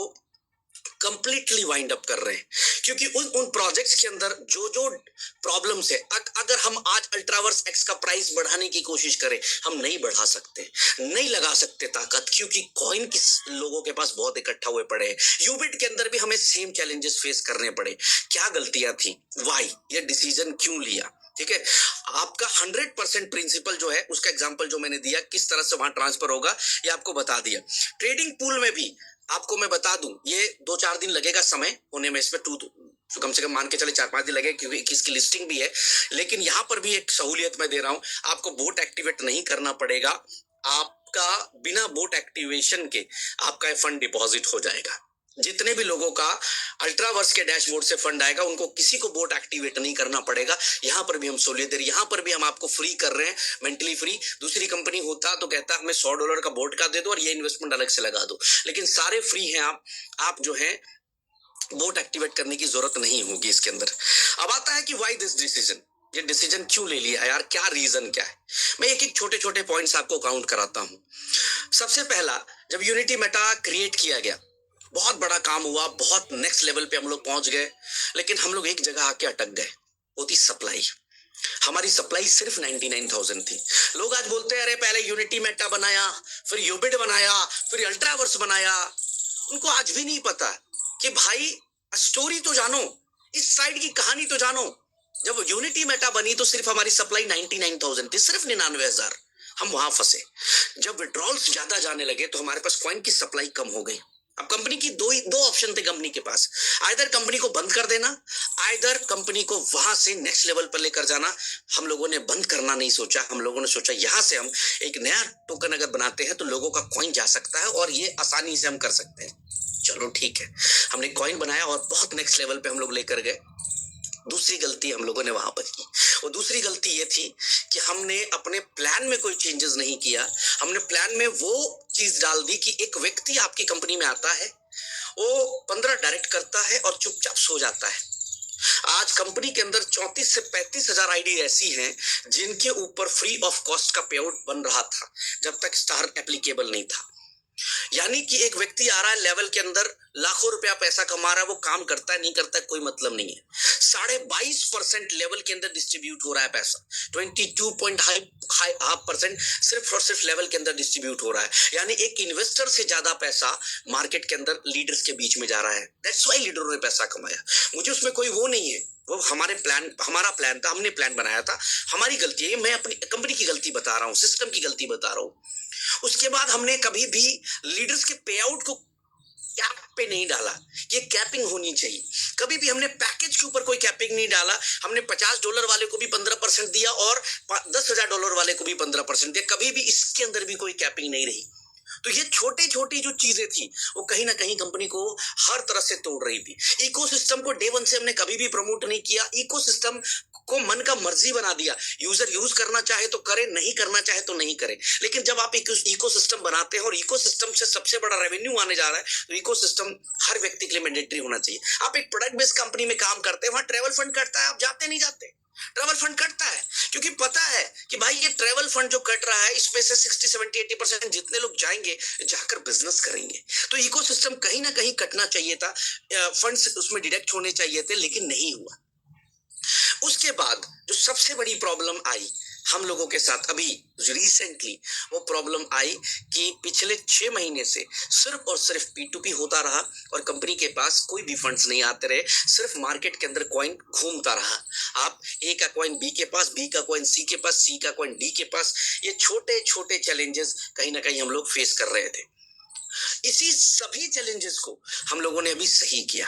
कंप्लीटली वाइंड अप कर रहे हैं, क्योंकि उन प्रोजेक्ट्स के अंदर जो जो प्रॉब्लम्स है, अगर हम आज अल्ट्रावर्स एक्स का प्राइस बढ़ाने की कोशिश करें, हम नहीं बढ़ा सकते, नहीं लगा सकते ताकत, क्योंकि कॉइन किस लोगों के पास बहुत इकट्ठा हुए पड़े हैं। यूबिट के अंदर भी हमें सेम चैलेंजेस फेस करने पड़े। क्या गलतियां थी, वाई, ये डिसीजन क्यों लिया, ठीक है। आपका 100% प्रिंसिपल जो है, उसका एग्जांपल जो मैंने दिया, किस तरह से वहां ट्रांसफर होगा, ये आपको बता दिया। ट्रेडिंग पूल में भी आपको मैं बता दूं, ये 2-4 दिन लगेगा समय होने में, इसमें तो कम से कम मान के चले 4-5 दिन लगेगा, क्योंकि इसकी लिस्टिंग भी है। लेकिन यहाँ पर भी एक सहूलियत मैं दे रहा हूं, आपको बोट एक्टिवेट नहीं करना पड़ेगा। आपका बिना बोट एक्टिवेशन के आपका फंड डिपॉजिट हो जाएगा। जितने भी लोगों का अल्ट्रावर्स के डैशबोर्ड से फंड आएगा, उनको किसी को बोट एक्टिवेट नहीं करना पड़ेगा। यहाँ पर भी हम सहूलियत दे रहे हैं, यहाँ पर भी हम आपको फ्री कर रहे हैं, मेंटली फ्री। दूसरी कंपनी होता तो कहता हमें $100 का बोट का दे दो और ये इन्वेस्टमेंट अलग से लगा दो, लेकिन सारे फ्री हैं। आप जो है बोट एक्टिवेट करने की जरूरत नहीं होगी इसके अंदर। अब आता है कि व्हाई दिस डिसीजन, ये डिसीजन क्यों ले लिया यार, क्या रीजन क्या है। मैं एक एक छोटे छोटे पॉइंट्स आपको काउंट कराता हूं। सबसे पहला, जब यूनिटी मेटा क्रिएट किया गया, बहुत बड़ा काम हुआ, बहुत नेक्स्ट लेवल पे हम लोग पहुंच गए, लेकिन हम लोग एक जगह आके अटक गए, वो थी सप्लाई। हमारी सप्लाई सिर्फ 99,000 थी। लोग आज बोलते हैं अरे पहले यूनिटी मेटा बनाया, फिर यूबिट बनाया, फिर अल्ट्रावर्स बनाया। उनको आज भी नहीं पता कि भाई स्टोरी तो जानो, इस साइड की कहानी तो जानो। जब यूनिटी मेटा बनी तो सिर्फ हमारी सप्लाई 99,000 थी, सिर्फ 99,000। हम वहां फंसे। जब विड्रॉल्स ज्यादा जाने लगे तो हमारे पास कॉइन की सप्लाई कम हो गई। अब कंपनी की दो ऑप्शन थे कंपनी के पास, आइदर कंपनी को बंद कर देना, आइदर कंपनी को वहां से नेक्स्ट लेवल पर लेकर जाना। हम लोगों ने बंद करना नहीं सोचा, हम लोगों ने सोचा यहां से हम एक नया टोकन अगर बनाते हैं तो लोगों का कॉइन जा सकता है और ये आसानी से हम कर सकते हैं। चलो ठीक है, हमने कॉइन बनाया और बहुत नेक्स्ट लेवल पे हम लोग लेकर गए। दूसरी गलती हम लोगों ने वहां पर की, और दूसरी गलती ये थी कि हमने अपने प्लान में कोई चेंजेस नहीं किया। हमने प्लान में वो चीज डाल दी कि एक व्यक्ति आपकी कंपनी में आता है, वो 15 डायरेक्ट करता है और चुपचाप सो जाता है। आज कंपनी के अंदर 34 से 35 हजार आईडी ऐसी हैं जिनके ऊपर फ्री ऑफ कॉस्ट का पे आउट बन रहा था जब तक स्टार एप्लीकेबल नहीं था। यानी कि एक व्यक्ति आ रहा है लेवल के अंदर, लाखों रुपया पैसा कमा रहा है, वो काम करता है नहीं करता है कोई मतलब नहीं है। 22.5% लेवल के अंदर डिस्ट्रीब्यूट हो रहा है पैसा, 22.5% सिर्फ और सिर्फ लेवल के अंदर डिस्ट्रीब्यूट हो रहा है। यानी एक इन्वेस्टर से ज्यादा पैसा मार्केट के अंदर लीडर्स के बीच में जा रहा है। दैट्स व्हाई लीडरों ने पैसा कमाया। मुझे उसमें कोई वो नहीं है, वो हमारा प्लान था, हमने प्लान बनाया था, हमारी गलती है। मैं अपनी कंपनी की गलती बता रहा हूँ, सिस्टम की गलती बता रहा हूँ। उसके बाद हमने कभी भी लीडर्स के पे आउट को कैप पे नहीं डाला, ये कैपिंग होनी चाहिए। कभी भी हमने पैकेज के ऊपर कोई कैपिंग नहीं डाला। हमने $50 वाले को भी 15% दिया और $10,000 वाले को भी 15% दिया। कभी भी इसके अंदर भी कोई कैपिंग नहीं रही। तो ये छोटी छोटी जो चीजें थी वो कहीं ना कहीं कंपनी को हर तरह से तोड़ रही थी। इकोसिस्टम को डे वन से हमने कभी भी प्रमोट नहीं किया। इकोसिस्टम को मन का मर्जी बना दिया। यूजर यूज करना चाहे तो करे, नहीं करना चाहे तो नहीं करे। लेकिन जब आप एक इकोसिस्टम बनाते हैं और इकोसिस्टम से सबसे बड़ा रेवेन्यू आने जा रहा है, तो इकोसिस्टम हर व्यक्ति के लिए मैंडेटरी होना चाहिए। आप एक प्रोडक्ट बेस्ड कंपनी में काम करते हैं, वहां ट्रेवल फंड कटता है, आप जाते नहीं जाते? ट्रैवल फंड कटता है क्योंकि पता है कि भाई ये ट्रैवल फंड जो कट रहा है इसमें से 60, 70, 80% जितने लोग जाएंगे जाकर बिजनेस करेंगे। तो इकोसिस्टम कहीं ना कहीं कटना चाहिए था, फंड्स उसमें डिडक्ट होने चाहिए थे, लेकिन नहीं हुआ। उसके बाद जो सबसे बड़ी प्रॉब्लम आई हम लोगों के साथ अभी रिसेंटली, वो प्रॉब्लम आई कि पिछले 6 महीने से सिर्फ और सिर्फ P2P होता रहा और कंपनी के पास कोई भी फंड्स नहीं आते रहे। सिर्फ मार्केट के अंदर कॉइन घूमता रहा। आप ए का कॉइन बी के पास, बी का कॉइन सी के पास, सी का कॉइन डी के पास। ये छोटे छोटे चैलेंजेस कहीं ना कहीं हम लोग फेस कर रहे थे। इसी सभी चैलेंजेस को हम लोगों ने अभी सही किया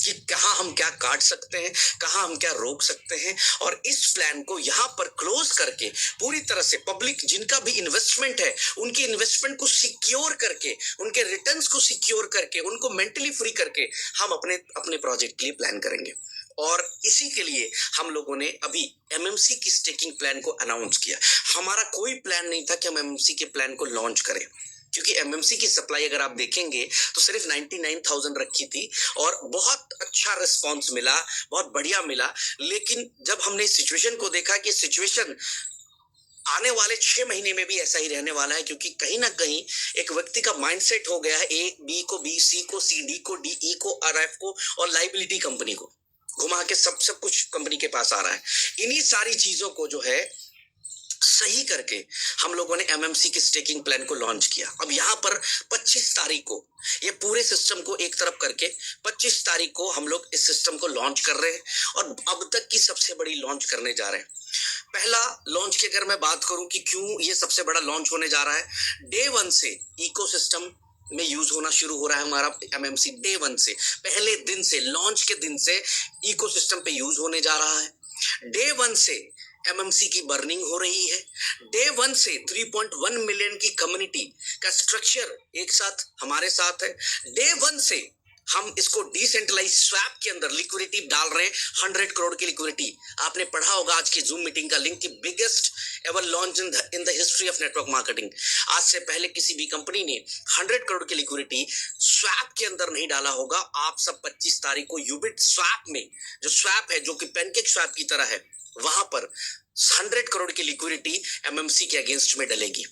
कि कहां हम क्या काट सकते हैं, कहां हम क्या रोक सकते हैं, और इस प्लान को यहां पर क्लोज करके पूरी तरह से पब्लिक जिनका भी इन्वेस्टमेंट है उनकी इन्वेस्टमेंट को सिक्योर करके, उनके रिटर्न्स को सिक्योर करके, उनको मेंटली फ्री करके हम अपने अपने प्रोजेक्ट के लिए प्लान करेंगे। और इसी के लिए हम लोगों ने अभी एमएमसी की स्टेकिंग प्लान को अनाउंस किया। हमारा कोई प्लान नहीं था कि हम एमएमसी के प्लान को लॉन्च करें, क्योंकि एमएमसी की सप्लाई अगर आप देखेंगे तो सिर्फ 99,000 रखी थी और बहुत अच्छा रिस्पांस मिला, बहुत बढ़िया मिला। लेकिन जब हमने सिचुएशन को देखा कि सिचुएशन आने वाले 6 महीने में भी ऐसा ही रहने वाला है, क्योंकि कहीं ना कहीं एक व्यक्ति का माइंडसेट हो गया है ए बी को बी, सी को सी, डी को डी, ई को आर, एफ को और लाइबिलिटी कंपनी को घुमा के सब कुछ कंपनी के पास आ रहा है। इन्हीं सारी चीजों को जो है सही करके हम लोगों ने एमएमसी की स्टेकिंग प्लान को लॉन्च किया। अब यहाँ पर 25 तारीख को ये पूरे सिस्टम को एक तरफ करके 25 तारीख को हम लोग इस सिस्टम को लॉन्च कर रहे हैं और अब तक की सबसे बड़ी लॉन्च करने जा रहे हैं। पहला लॉन्च की अगर मैं बात करूं कि क्यों ये सबसे बड़ा लॉन्च होने जा रहा है, डे वन से इकोसिस्टम में यूज होना शुरू हो रहा है हमारा एमएमसी। डे वन से, पहले दिन से, लॉन्च के दिन से इकोसिस्टम पे यूज होने जा रहा है। डे वन से एमएमसी की बर्निंग हो रही है। डे वन से 3.1 मिलियन की कम्युनिटी का स्ट्रक्चर एक साथ हमारे साथ है। डे वन से हम इसको डिसेंट्रलाइज स्वैप के अंदर लिक्विडिटी डाल रहे हैं, 100 करोड़ की लिक्विडिटी। आपने पढ़ा होगा आज की जूम मीटिंग का लिंक कि biggest ever launch in the history of network marketing. आज से पहले किसी भी कंपनी ने 100 करोड़ की लिक्विडिटी स्वैप के अंदर नहीं डाला होगा। आप सब 25 तारीख को यूबिट स्वैप में, जो स्वैप है जो कि पैनकेक स्वैप की तरह है, वहां पर 100 करोड़ की लिक्विडिटी एमएमसी के अगेंस्ट में डलेगी।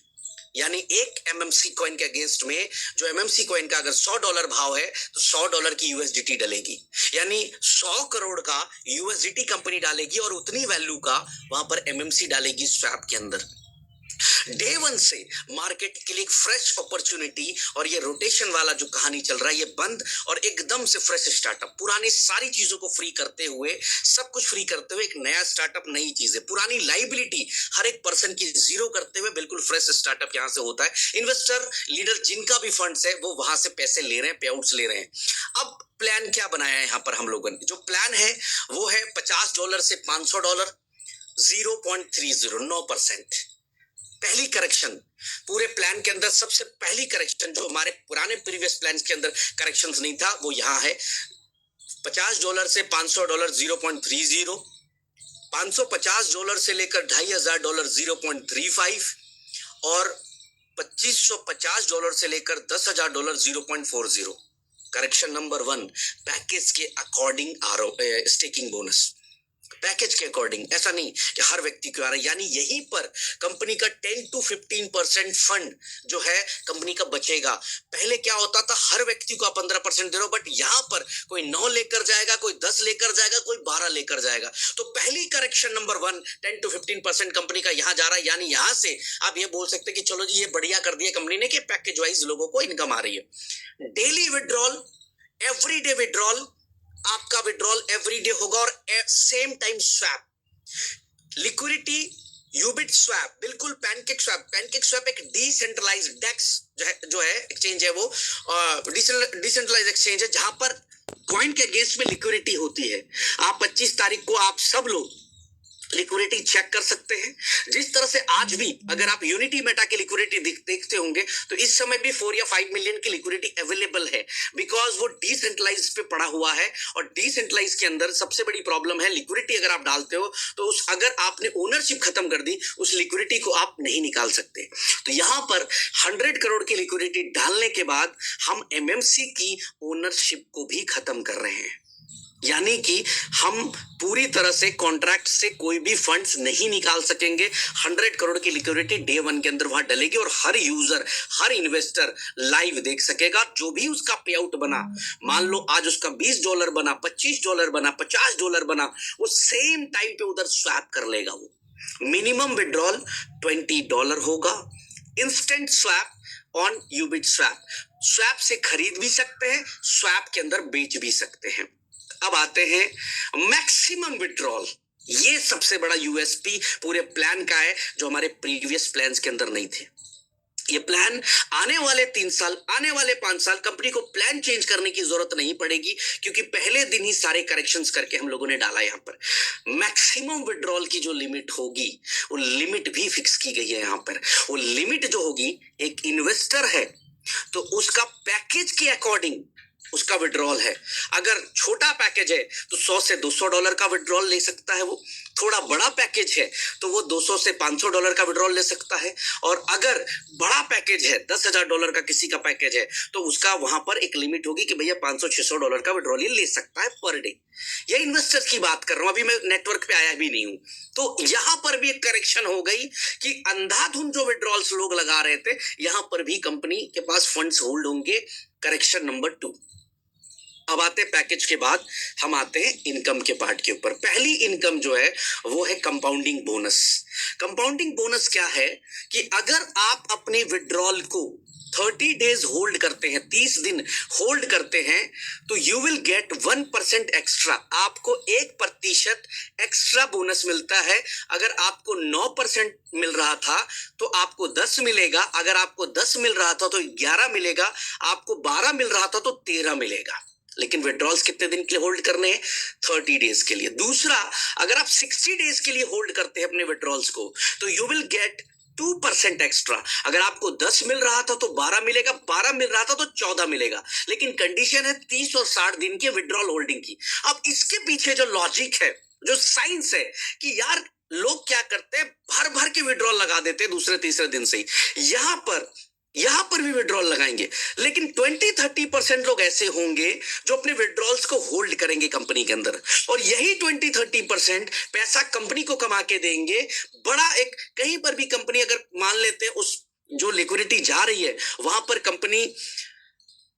यानी एक एमएमसी कॉइन के अगेंस्ट में, जो एमएमसी कॉइन का अगर $100 भाव है तो $100 की यूएसडीटी डलेगी। यानी 100 करोड़ का यूएसडीटी कंपनी डालेगी और उतनी वैल्यू का वहां पर एमएमसी डालेगी स्वैप के अंदर। डे वन से मार्केट के लिए एक फ्रेश अपॉर्चुनिटी और ये रोटेशन वाला जो कहानी चल रहा है ये बंद और एकदम से फ्रेश स्टार्टअप, पुरानी सारी चीजों को फ्री करते हुए, सब कुछ फ्री करते हुए एक नया स्टार्टअप, नई चीजें, पुरानी लाइबिलिटी हर एक पर्सन की जीरो करते हुए बिल्कुल फ्रेश स्टार्टअप यहाँ से होता है। इन्वेस्टर लीडर जिनका भी फंड्स है वो वहां से पैसे ले रहे हैं, पे आउट्स ले रहे हैं। अब प्लान क्या बनाया है यहाँ पर हम लोगों ने? जो प्लान है वो है $50 से $500, 0.30, 9%। पहली करेक्शन, पूरे प्लान के अंदर सबसे पहली करेक्शन जो हमारे पुराने प्रीवियस प्लान के अंदर करेक्शंस नहीं था वो यहाँ है। $50 से $500 0.30, $550 से लेकर $2500 0.35 और $2550 से लेकर $10,000 0.40। करेक्शन नंबर 1 पैकेज के अकॉर्डिंग स्टेकिंग बोनस, पैकेज के अकॉर्डिंग, ऐसा नहीं कि हर व्यक्ति को आ रहा है। यानी यहीं पर कंपनी का 10 to 15% फंड जो है कंपनी का बचेगा। पहले क्या होता था, हर व्यक्ति को आप 15% दे रहे हो, बट यहां पर कोई 9 लेकर जाएगा, कोई 10 लेकर जाएगा, कोई 12 लेकर जाएगा। तो पहली करेक्शन नंबर 1 10 to 15% कंपनी का यहां जा रहा है। यानी यहां से आप ये बोल सकते कि चलो जी ये बढ़िया कर दिया कंपनी ने कि पैकेज वाइज लोगों को इनकम आ रही है। डेली विड्रॉल, एवरीडे विड्रॉल, आपका विड्रॉल एवरीडे होगा और same time swap, liquidity, Ubit swap, बिल्कुल पैनकेक स्वैप। पैनकेक स्वैप एक डिसेंट्रलाइज्ड डेक्स जो है एक्सचेंज है, वो डिसेंट्रलाइज्ड एक्सचेंज है जहां पर कॉइन के अगेंस्ट में लिक्विडिटी होती है। आप 25 तारीख को आप सब लोग लिक्विडिटी चेक कर सकते हैं। जिस तरह से आज भी अगर आप यूनिटी मेटा की लिक्विडिटी देखते होंगे तो इस समय भी 4 या 5 मिलियन की लिक्विडिटी अवेलेबल है, बिकॉज वो डिसेंट्रलाइज पे पड़ा हुआ है। और डिसेंट्रलाइज के अंदर सबसे बड़ी प्रॉब्लम है लिक्विडिटी अगर आप डालते हो तो अगर आपने ओनरशिप खत्म कर दी उस लिक्विडिटी को आप नहीं निकाल सकते। तो यहां पर 100 करोड़ की लिक्विडिटी डालने के बाद हम एमएमसी की ओनरशिप को भी खत्म कर रहे हैं। यानी कि हम पूरी तरह से कॉन्ट्रैक्ट से कोई भी फंड्स नहीं निकाल सकेंगे। 100 करोड़ की लिक्विडिटी डे 1 के अंदर वहां डलेगी और हर यूजर, हर इन्वेस्टर लाइव देख सकेगा। जो भी उसका पे आउट बना, मान लो आज उसका $20 बना, $25 बना, $50 बना, वो सेम टाइम पे उधर स्वैप कर लेगा। वो मिनिमम विड्रॉल $20 होगा। Instant swap on Ubit swap, swap से खरीद भी सकते हैं, स्वैप के अंदर बेच भी सकते हैं। अब आते हैं मैक्सिमम विड्रॉल। ये सबसे बड़ा यूएसपी पूरे प्लान का है जो हमारे प्रीवियस प्लान्स के अंदर नहीं थे। ये प्लान आने वाले 3 साल, आने वाले 5 साल कंपनी को प्लान चेंज करने की जरूरत नहीं पड़ेगी, क्योंकि पहले दिन ही सारे करेक्शंस करके हम लोगों ने डाला। यहाँ पर मैक्सिमम विड्रॉल की जो लिमिट होगी वो लिमिट भी फिक्स की गई है। यहाँ पर वो लिमिट जो होगी, एक इन्वेस्टर है तो उसका पैकेज के अकॉर्डिंग उसका विड्रॉल है। अगर छोटा पैकेज है तो $100 से $200 का विड्रॉल ले सकता है। वो थोड़ा बड़ा पैकेज है तो वो $200 से $500 का विड्रॉल ले सकता है। और अगर बड़ा पैकेज है, $10,000 का किसी का पैकेज है, तो उसका वहां पर एक लिमिट होगी कि भैया $500-600 का विड्रॉल ले सकता है पर डे। ये इन्वेस्टर्स की बात कर रहा हूं, अभी मैं नेटवर्क पे आया भी नहीं हूं। तो यहां पर भी एक करेक्शन हो गई कि अंधाधुंध जो विड्रॉल्स लोग लगा रहे थे, यहां पर भी कंपनी के पास फंड्स होल्ड होंगे। Correction number 2। अब आते पैकेज के बाद हम आते हैं इनकम के पार्ट के ऊपर। पहली इनकम जो है वो है कंपाउंडिंग बोनस। कंपाउंडिंग बोनस क्या है कि अगर आप अपने विड्रॉल को 30 डेज होल्ड करते हैं, 30 दिन होल्ड करते हैं, तो यू विल गेट 1% एक्स्ट्रा। आपको 1% एक्स्ट्रा बोनस मिलता है। अगर आपको 9% मिल रहा था तो आपको 10 मिलेगा, अगर आपको 10 मिल रहा था तो 11 मिलेगा, आपको 12 मिल रहा था तो 13 मिलेगा। लेकिन विड्रॉल्स कितने दिन के लिए होल्ड करने हैं? 30 डेज के लिए। दूसरा, अगर आप 60 डेज के लिए होल्ड करते हैं अपने विड्रॉल्स को तो यू विल गेट 2% एक्स्ट्रा। अगर आपको 10 मिल रहा था तो 12 मिलेगा, 12 मिल रहा था तो 14 मिलेगा। लेकिन कंडीशन है 30 और 60 दिन के विड्रॉल होल्डिंग की। अब इसके पीछे जो लॉजिक है, जो साइंस है कि यार लोग क्या करते हैं, भर भर के विड्रॉल लगा देते हैं दूसरे तीसरे दिन से ही। यहां पर भी विड्रॉल लगाएंगे, लेकिन 20-30% लोग ऐसे होंगे जो अपने विड्रॉल्स को होल्ड करेंगे कंपनी के अंदर, और यही 20-30% पैसा कंपनी को कमा के देंगे। बड़ा एक कहीं पर भी कंपनी अगर मान लेते हैं उस जो लिक्विडिटी जा रही है वहां पर कंपनी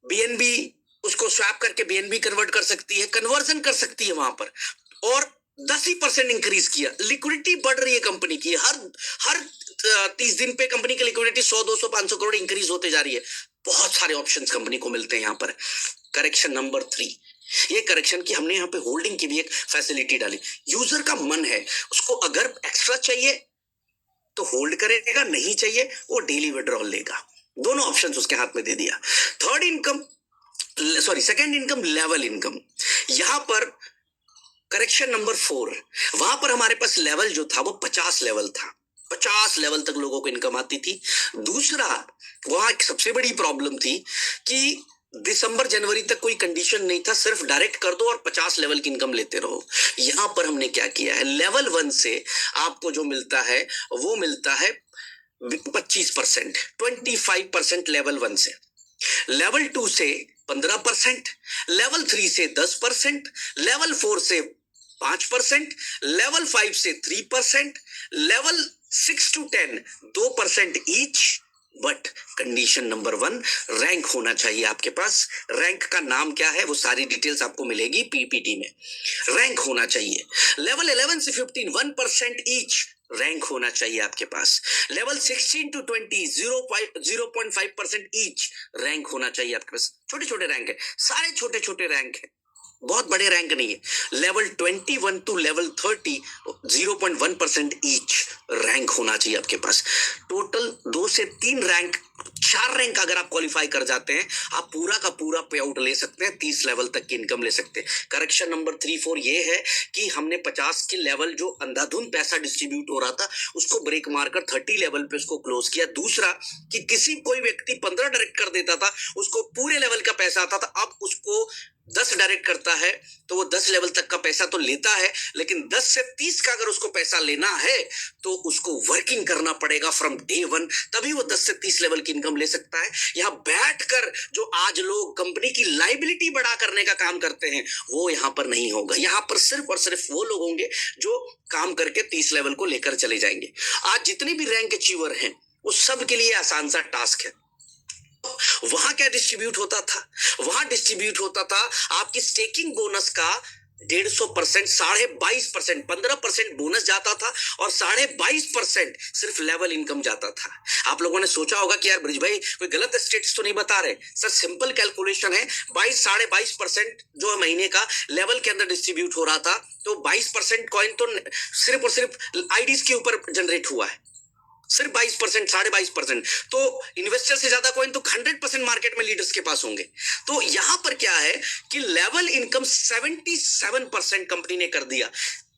बीएनबी उसको स्वैप करके बीएनबी कन्वर्ट कर सकती है, कन्वर्जन कर सकती है वहां पर, और 10% इंक्रीज किया, लिक्विडिटी बढ़ रही है कंपनी की। हर 30 दिन पे कंपनी की लिक्विडिटी 100-200-500 करोड़ इंक्रीज होते जा रही है। बहुत सारे ऑप्शंस कंपनी को मिलते हैं यहाँ पर। करेक्शन नंबर 3, ये करेक्शन की हमने यहाँ पे होल्डिंग की भी एक फैसिलिटी डाली। यूजर का मन है, उसको अगर एक्स्ट्रा चाहिए तो होल्ड करेगा, नहीं चाहिए वो डेली विड्रॉल लेगा। दोनों ऑप्शंस उसके हाथ में दे दिया। Second income level income. यहां पर करेक्शन नंबर 4, वहां पर हमारे पास लेवल जो था वो 50 लेवल था। 50 लेवल तक लोगों को इनकम आती थी। दूसरा, वहां एक सबसे बड़ी प्रॉब्लम थी कि दिसंबर जनवरी तक कोई कंडीशन नहीं था, सिर्फ डायरेक्ट कर दो और 50 लेवल की इनकम लेते रहो। यहां पर हमने क्या किया है, लेवल 1 से आपको जो मिलता है वो मिलता है 25%, 25% लेवल 1 से, लेवल 2 से 15%, लेवल 3 से 10%, लेवल 4 से 5%, लेवल 5 से 3%, level 6 to 10 2% each. But condition number 1, rank होना चाहिए आपके पास। रैंक का नाम क्या है वो सारी डिटेल्स आपको मिलेगी पीपीटी में। रैंक होना चाहिए। लेवल 11 से 15 1% ईच रैंक होना चाहिए आपके पास। लेवल 16 to 20 0.5% ईच रैंक होना चाहिए आपके पास। छोटे छोटे रैंक है, सारे छोटे छोटे रैंक है, बहुत बड़े रैंक नहीं है। Level 21 to level 30 0.1% each rank होना चाहिए आपके पास। टोटल 2 से 3 रैंक, 4 रैंक अगर आप क्वालिफाई कर जाते हैं, आप पूरा का पूरा पे आउट ले सकते हैं, 30 लेवल तक की इनकम ले सकते हैं। करेक्शन नंबर 3-4 ये है कि हमने 50 के लेवल जो अंधाधुंध पैसा डिस्ट्रीब्यूट हो रहा था उसको ब्रेक मारकर 30 लेवल पे उसको क्लोज किया। दूसरा कि किसी कोई व्यक्ति 15 डायरेक्ट कर देता था, उसको पूरे लेवल का पैसा आता था, अब उसको 10 डायरेक्ट करता है तो वो 10 लेवल तक का पैसा तो लेता है, लेकिन 10 से 30 का अगर उसको पैसा लेना है तो उसको वर्किंग करना पड़ेगा फ्रॉम डे 1, तभी वो 10 से 30 लेवल की इनकम ले सकता है। यहाँ बैठकर जो आज लोग कंपनी की लाइबिलिटी बड़ा करने का काम करते हैं वो यहाँ पर नहीं होगा। यहाँ पर सिर्फ और सिर्फ वो लोग होंगे जो काम करके 30 लेवल को लेकर चले जाएंगे। आज जितने भी रैंक अचीवर हैं वो सब के लिए आसान सा टास्क है। वहां क्या डिस्ट्रीब्यूट होता था, वहां डिस्ट्रीब्यूट होता था आपकी स्टेकिंग बोनस का 150%, 22.5%, 15% बोनस जाता था और 22.5% सिर्फ लेवल इनकम जाता था। आप लोगों ने सोचा होगा कि यार ब्रिज भाई कोई गलत स्टेट्स तो नहीं बता रहे। सर सिंपल कैलकुलेशन है, 22.5% जो महीने का लेवल के अंदर डिस्ट्रीब्यूट हो रहा था, तो 22% कॉइन तो सिर्फ और सिर्फ आईडीज के ऊपर जनरेट हुआ है, सिर्फ 22%, 22.5%। तो इन्वेस्टर से ज्यादा कॉइन तो 100% मार्केट में लीडर्स के पास होंगे। तो यहां पर क्या है कि लेवल इनकम 77% कंपनी ने कर दिया।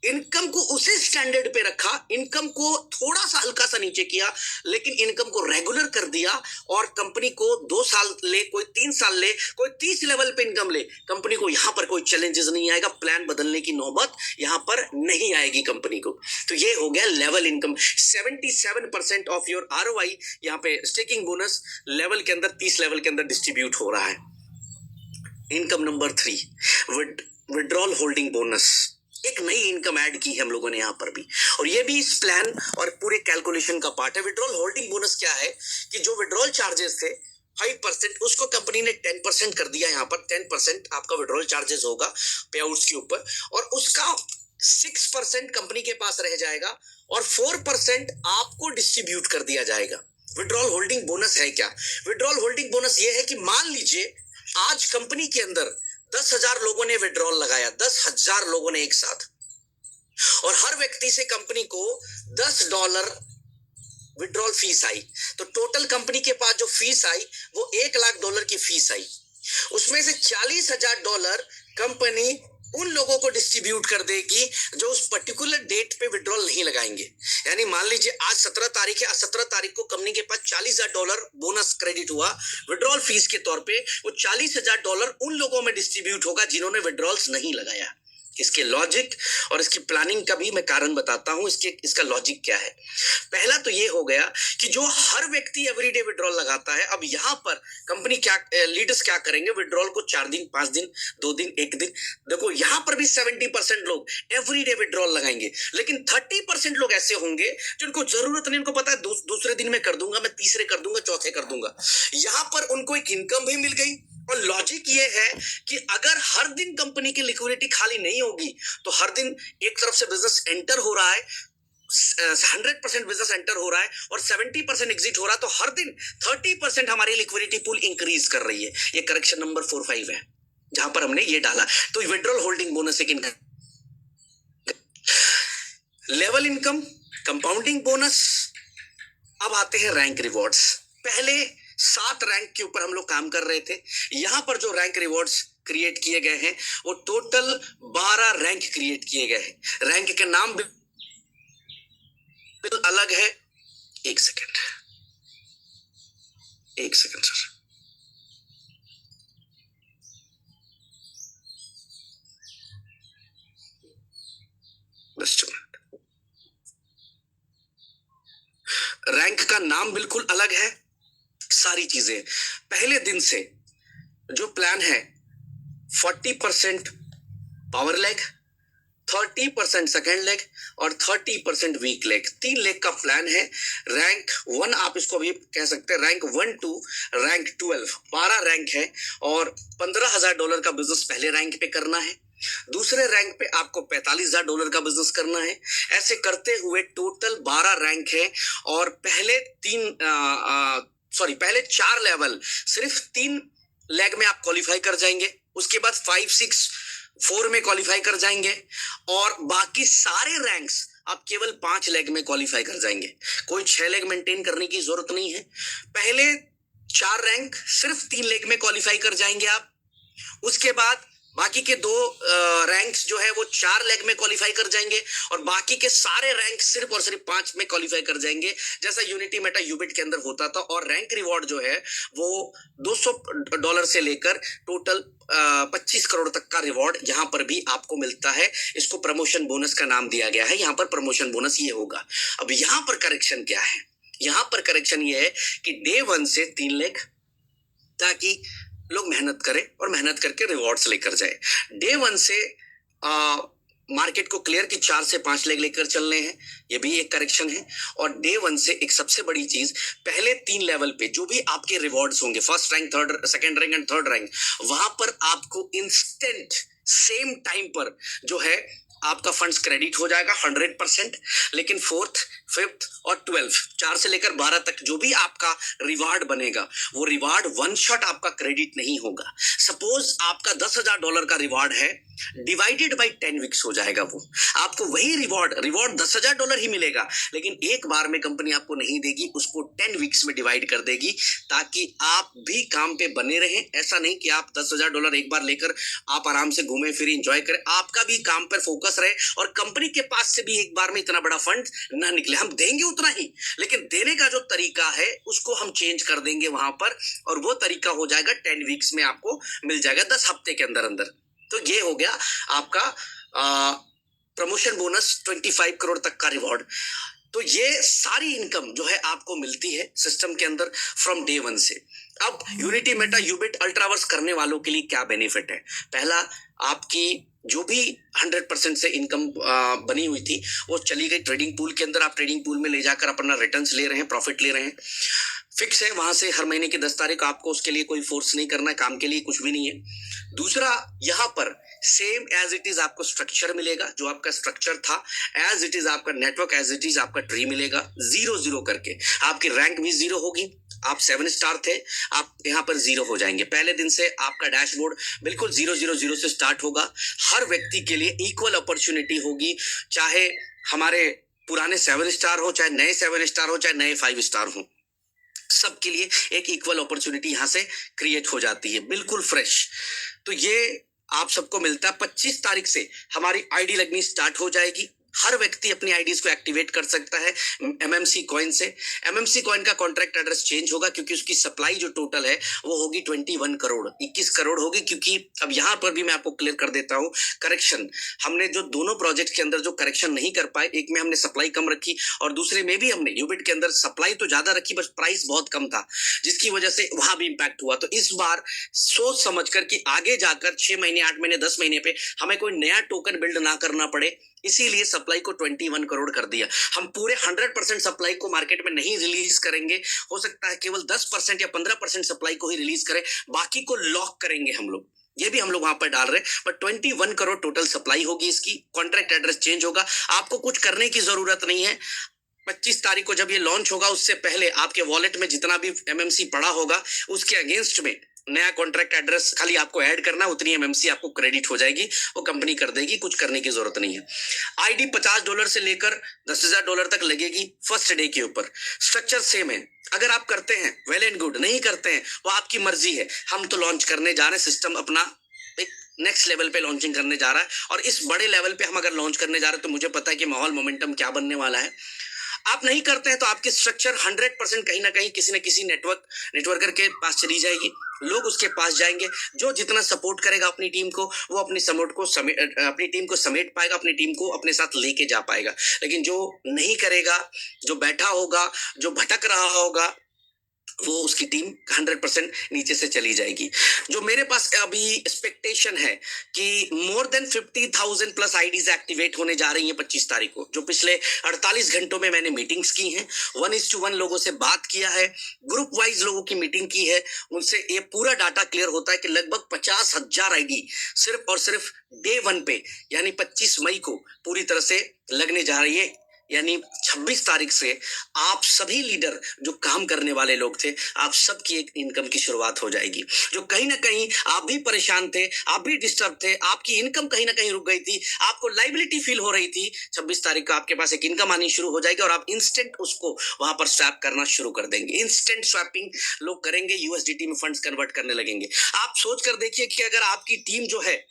इनकम को उसे स्टैंडर्ड पे रखा, इनकम को थोड़ा सा हल्का सा नीचे किया, लेकिन इनकम को रेगुलर कर दिया। और कंपनी को 2 साल ले, कोई 3 साल ले, कोई 30 लेवल पे इनकम ले, कंपनी को यहां पर कोई चैलेंजेस नहीं आएगा, प्लान बदलने की नौबत यहां पर नहीं आएगी कंपनी को। तो ये हो गया level income. 77% of your ROI यहाँ पे स्टेकिंग बोनस लेवल के अंदर, 30 लेवल के अंदर डिस्ट्रीब्यूट हो रहा है। Income number 3, withdrawal holding bonus. एक नई इनकम ऐड की है हम लोगों ने यहाँ पर भी, और ये भी इस प्लान और पूरे कैलकुलेशन का पार्ट है। विड्रॉल होल्डिंग बोनस क्या है कि जो विड्रॉल चार्जेस थे 5%, उसको कंपनी ने 10% कर दिया। यहाँ पर 10% आपका विड्रॉल चार्जेस होगा पे आउट्स के ऊपर, और उसका 6% कंपनी के पास रह जाएगा और 4% आपको डिस्ट्रीब्यूट कर दिया जाएगा। विड्रॉल होल्डिंग बोनस है क्या? विड्रॉल होल्डिंग बोनस ये है कि मान लीजिए आज कंपनी के अंदर 10,000 लोगों ने विड्रॉल लगाया, 10,000 लोगों ने एक साथ, और हर व्यक्ति से कंपनी को $10 विड्रॉल फीस आई, तो टोटल कंपनी के पास जो फीस आई वो $1,00,000 की फीस आई। उसमें से $40,000 कंपनी उन लोगों को डिस्ट्रीब्यूट कर देगी जो उस पर्टिकुलर डेट पे विड्रॉल नहीं लगाएंगे। यानी मान लीजिए आज 17 तारीख है, आज 17 तारीख को कंपनी के पास $40,000 बोनस क्रेडिट हुआ विड्रॉल फीस के तौर पे, वो $40,000 उन लोगों में डिस्ट्रीब्यूट होगा जिन्होंने विड्रॉल्स नहीं लगाया। इसके लॉजिक और इसकी प्लानिंग का भी मैं कारण बताता हूं। इसका लॉजिक क्या है। पहला तो ये हो गया कि जो हर व्यक्ति एवरीडे विड्रॉल लगाता है, अब यहाँ पर कंपनी क्या, लीडर्स क्या करेंगे, विड्रॉल को 4 दिन, 5 दिन, 2 दिन, 1 दिन, देखो यहाँ पर भी 70% लोग एवरीडे विड्रॉल लगाएंगे, लेकिन 30% लोग ऐसे होंगे जिनको जरूरत नहीं, उनको पता है दूसरे दिन में कर दूंगा, मैं तीसरे कर दूंगा, चौथे कर दूंगा। यहाँ पर उनको एक इनकम भी मिल गई। और लॉजिक ये है कि अगर हर दिन कंपनी की लिक्विडिटी खाली नहीं होगी तो हर दिन एक तरफ से बिजनेस एंटर हो रहा है, 100% बिजनेस एंटर हो रहा है और 70% एग्जिट हो रहा है, तो हर दिन 30% हमारी लिक्विडिटी पूल इंक्रीज कर रही है। ये करेक्शन नंबर 4-5 है जहां पर हमने ये डाला। तो विड्रॉल होल्डिंग बोनस एक income, level income, compounding bonus. अब आते हैं रैंक रिवॉर्ड्स। पहले 7 रैंक के ऊपर हम लोग काम कर रहे थे। यहां पर जो रैंक रिवॉर्ड्स क्रिएट किए गए हैं वो टोटल 12 रैंक क्रिएट किए गए हैं। रैंक के नाम बिल्कुल अलग है, एक सेकेंड, एक सेकेंड सर। रैंक का नाम बिल्कुल अलग है, सारी चीजें। पहले दिन से जो प्लान है 40% पावर लेग, 30% सेकेंड लेग और 30% वीक लेग, 3 लेग का प्लान है। रैंक 1 आप इसको भी कह सकते हैं, रैंक 1 टू रैंक 12 रैंक है और $15,000 का बिजनेस पहले रैंक पे करना है, दूसरे रैंक पे आपको $45,000 का बिजनेस करना है। ऐसे करते हुए टोटल 12 रैंक है और पहले 4 लेवल सिर्फ 3 लेग में आप क्वालिफाई कर जाएंगे, उसके बाद 5, 6, 4 में क्वालिफाई कर जाएंगे और बाकी सारे रैंक्स आप केवल 5 लेग में क्वालिफाई कर जाएंगे। कोई 6 लेग मेंटेन करने की जरूरत नहीं है। पहले 4 रैंक सिर्फ 3 लेग में क्वालिफाई कर जाएंगे आप, उसके बाद बाकी के 2 रैंक्स जो है वो 4 लेग में क्वालिफाई कर जाएंगे और बाकी के सारे रैंक सिर्फ और सिर्फ 5 में क्वालिफाई कर जाएंगे, जैसा यूनिटी मेटा यूबिट के अंदर होता था। और रैंक रिवॉर्ड जो है वो $200 से लेकर टोटल 25 करोड़ तक का रिवॉर्ड यहां पर भी आपको मिलता है। इसको प्रमोशन बोनस का नाम दिया गया है। यहां पर प्रमोशन बोनस ये होगा। अब यहां पर करेक्शन क्या है? यहां पर करेक्शन ये है कि डे 1 से 3 लेग, ताकि लोग मेहनत करें और मेहनत करके रिवॉर्ड्स लेकर जाए। डे 1 से मार्केट को क्लियर कि 4 से 5 लेग लेकर चलने हैं, ये भी एक करेक्शन है। और डे 1 से एक सबसे बड़ी चीज, पहले 3 लेवल पे जो भी आपके रिवॉर्ड्स होंगे, first rank, second rank and third rank, वहां पर आपको इंस्टेंट सेम टाइम पर जो है आपका फंड्स क्रेडिट हो जाएगा 100%। लेकिन 4th, 5th और 12th, 4 से लेकर 12 तक जो भी आपका रिवार्ड बनेगा वो रिवार्ड वन शॉट आपका क्रेडिट नहीं होगा। सपोज आपका $10,000 का रिवार्ड है, डिवाइडेड बाय 10 वीक्स हो जाएगा। वो आपको वही रिवॉर्ड $10,000 ही मिलेगा, लेकिन एक बार में कंपनी आपको नहीं देगी, उसको 10 वीक्स में डिवाइड कर देगी, ताकि आप भी काम पे बने रहें। ऐसा नहीं कि आप $10,000 एक बार लेकर आप आराम से घूमे फिरे एंजॉय करें, आपका भी काम पर फोकस रहे और कंपनी के पास से भी एक बार में इतना बड़ा फंड ना निकले। हम देंगे उतना ही, लेकिन देने का जो तरीका है उसको हम चेंज कर देंगे वहां पर, और वो तरीका हो जाएगा 10 वीक्स में आपको मिल जाएगा, 10 हफ्ते के अंदर अंदर। तो ये हो गया आपका प्रमोशन बोनस, 25 करोड़ तक का रिवॉर्ड। तो ये सारी इनकम जो है आपको मिलती है सिस्टम के अंदर फ्रॉम डे 1 से। अब यूनिटी मेटा यूबिट अल्ट्रावर्स करने वालों के लिए क्या बेनिफिट है? पहला, आपकी जो भी 100% से इनकम बनी हुई थी वो चली गई ट्रेडिंग पूल के अंदर। आप ट्रेडिंग पूल में ले जाकर अपना रिटर्न्स ले रहे हैं, प्रॉफिट ले रहे हैं, फिक्स है वहां से हर महीने की 10 तारीख को आपको उसके लिए कोई फोर्स नहीं करना है, काम के लिए कुछ भी नहीं है। दूसरा, यहाँ पर सेम एज इट इज आपको स्ट्रक्चर मिलेगा, जो आपका स्ट्रक्चर था एज इट इज, आपका नेटवर्क एज इट इज, आपका ट्री मिलेगा 0-0 करके। आपकी रैंक भी 0 होगी। आप 7 स्टार थे, आप यहाँ पर 0 हो जाएंगे। पहले दिन से आपका डैशबोर्ड बिल्कुल 0-0-0 से स्टार्ट होगा। हर व्यक्ति के लिए इक्वल अपॉर्चुनिटी होगी, चाहे हमारे पुराने 7 स्टार हो, चाहे नए 7 स्टार हो, चाहे नए 5 स्टार हो, सबके लिए एक इक्वल अपॉर्चुनिटी यहां से क्रिएट हो जाती है, बिल्कुल फ्रेश। तो ये आप सबको मिलता है। 25 तारीख से हमारी आईडी लगनी स्टार्ट हो जाएगी। हर व्यक्ति अपनी आईडीज को एक्टिवेट कर सकता है एमएमसी कॉइन से। एमएमसी कॉइन का कॉन्ट्रैक्ट एड्रेस चेंज होगा, क्योंकि उसकी सप्लाई जो टोटल है वो होगी 21 करोड़, 21 करोड़ होगी। क्योंकि अब यहां पर भी मैं आपको क्लियर कर देता हूं, करेक्शन हमने जो दोनों प्रोजेक्ट के अंदर जो करेक्शन नहीं कर पाए, एक में हमने सप्लाई कम रखी और दूसरे में भी हमने यूबिट के अंदर सप्लाई तो ज्यादा रखी, बस प्राइस बहुत कम था, जिसकी वजह से वहां भी इंपैक्ट हुआ। तो इस बार सोच समझ कर कि आगे जाकर 6 महीने, 8 महीने, 10 महीने पे हमें कोई नया टोकन बिल्ड ना करना पड़े, इसीलिए सप्लाई को 21 करोड़ कर दिया। हम पूरे 100% सप्लाई को मार्केट में नहीं रिलीज करेंगे, हो सकता है केवल 10% या 15% सप्लाई को ही रिलीज करें, बाकी को लॉक करेंगे हम लोग। ये भी हम लोग वहां पर डाल रहे हैं। बट 21 करोड़ टोटल सप्लाई होगी इसकी। कॉन्ट्रैक्ट एड्रेस चेंज होगा, आपको कुछ करने की जरूरत नहीं है। 25 तारीख को जब ये लॉन्च होगा, उससे पहले आपके वॉलेट में जितना भी एमएमसी पड़ा होगा उसके अगेंस्ट में नया कॉन्ट्रैक्ट एड्रेस खाली आपको ऐड करना, उतनी एमएमसी आपको क्रेडिट हो जाएगी, वो कंपनी कर देगी, कुछ करने की जरूरत नहीं है। आईडी $50 से लेकर $10,000 तक लगेगी फर्स्ट डे के ऊपर। स्ट्रक्चर सेम है। अगर आप करते हैं वेल एंड गुड, नहीं करते हैं वो आपकी मर्जी है। हम तो लॉन्च करने जा रहे हैं, सिस्टम अपना एक नेक्स्ट लेवल पे लॉन्चिंग करने जा रहा है, और इस बड़े लेवल पे हम अगर लॉन्च करने जा रहे हैं तो मुझे पता है कि माहौल मोमेंटम क्या बनने वाला है। आप नहीं करते हैं तो आपकी स्ट्रक्चर 100% कहीं ना कहीं किसी न किसी नेटवर्कर के पास चली जाएगी, लोग उसके पास जाएंगे, जो जितना सपोर्ट करेगा अपनी टीम को वो अपनी टीम को समेट पाएगा, अपनी टीम को अपने साथ लेके जा पाएगा। लेकिन जो नहीं करेगा, जो बैठा होगा, जो भटक रहा होगा, वो उसकी टीम 100% नीचे से चली जाएगी। जो मेरे पास अभी एक्सपेक्टेशन है कि more than 50,000 plus IDs activate होने जा रही हैं 25 तारीख को। जो पिछले 48 घंटों में मैंने मीटिंग्स की हैं, 1:1 लोगों से बात किया है, ग्रुप वाइज लोगों की मीटिंग की है, उनसे ये पूरा डाटा क्लियर होता है कि लगभग 50,000 आईडी सिर्फ और सिर्फ डे 1 पे यानी 25 मई को पूरी तरह से लगने जा रही है। यानी 26 तारीख से आप सभी लीडर जो काम करने वाले लोग थे, आप सबकी एक इनकम की शुरुआत हो जाएगी। जो कहीं ना कहीं आप भी परेशान थे, आप भी डिस्टर्ब थे, आपकी इनकम कहीं ना कहीं रुक गई थी, आपको लाइबिलिटी फील हो रही थी, 26 तारीख को आपके पास एक इनकम आनी शुरू हो जाएगी और आप इंस्टेंट उसको वहां पर स्वैप करना शुरू कर देंगे। इंस्टेंट स्वैपिंग लोग करेंगे, यूएसडीटी में फंड्स कन्वर्ट करने लगेंगे। आप सोच कर देखिए कि अगर आपकी टीम जो है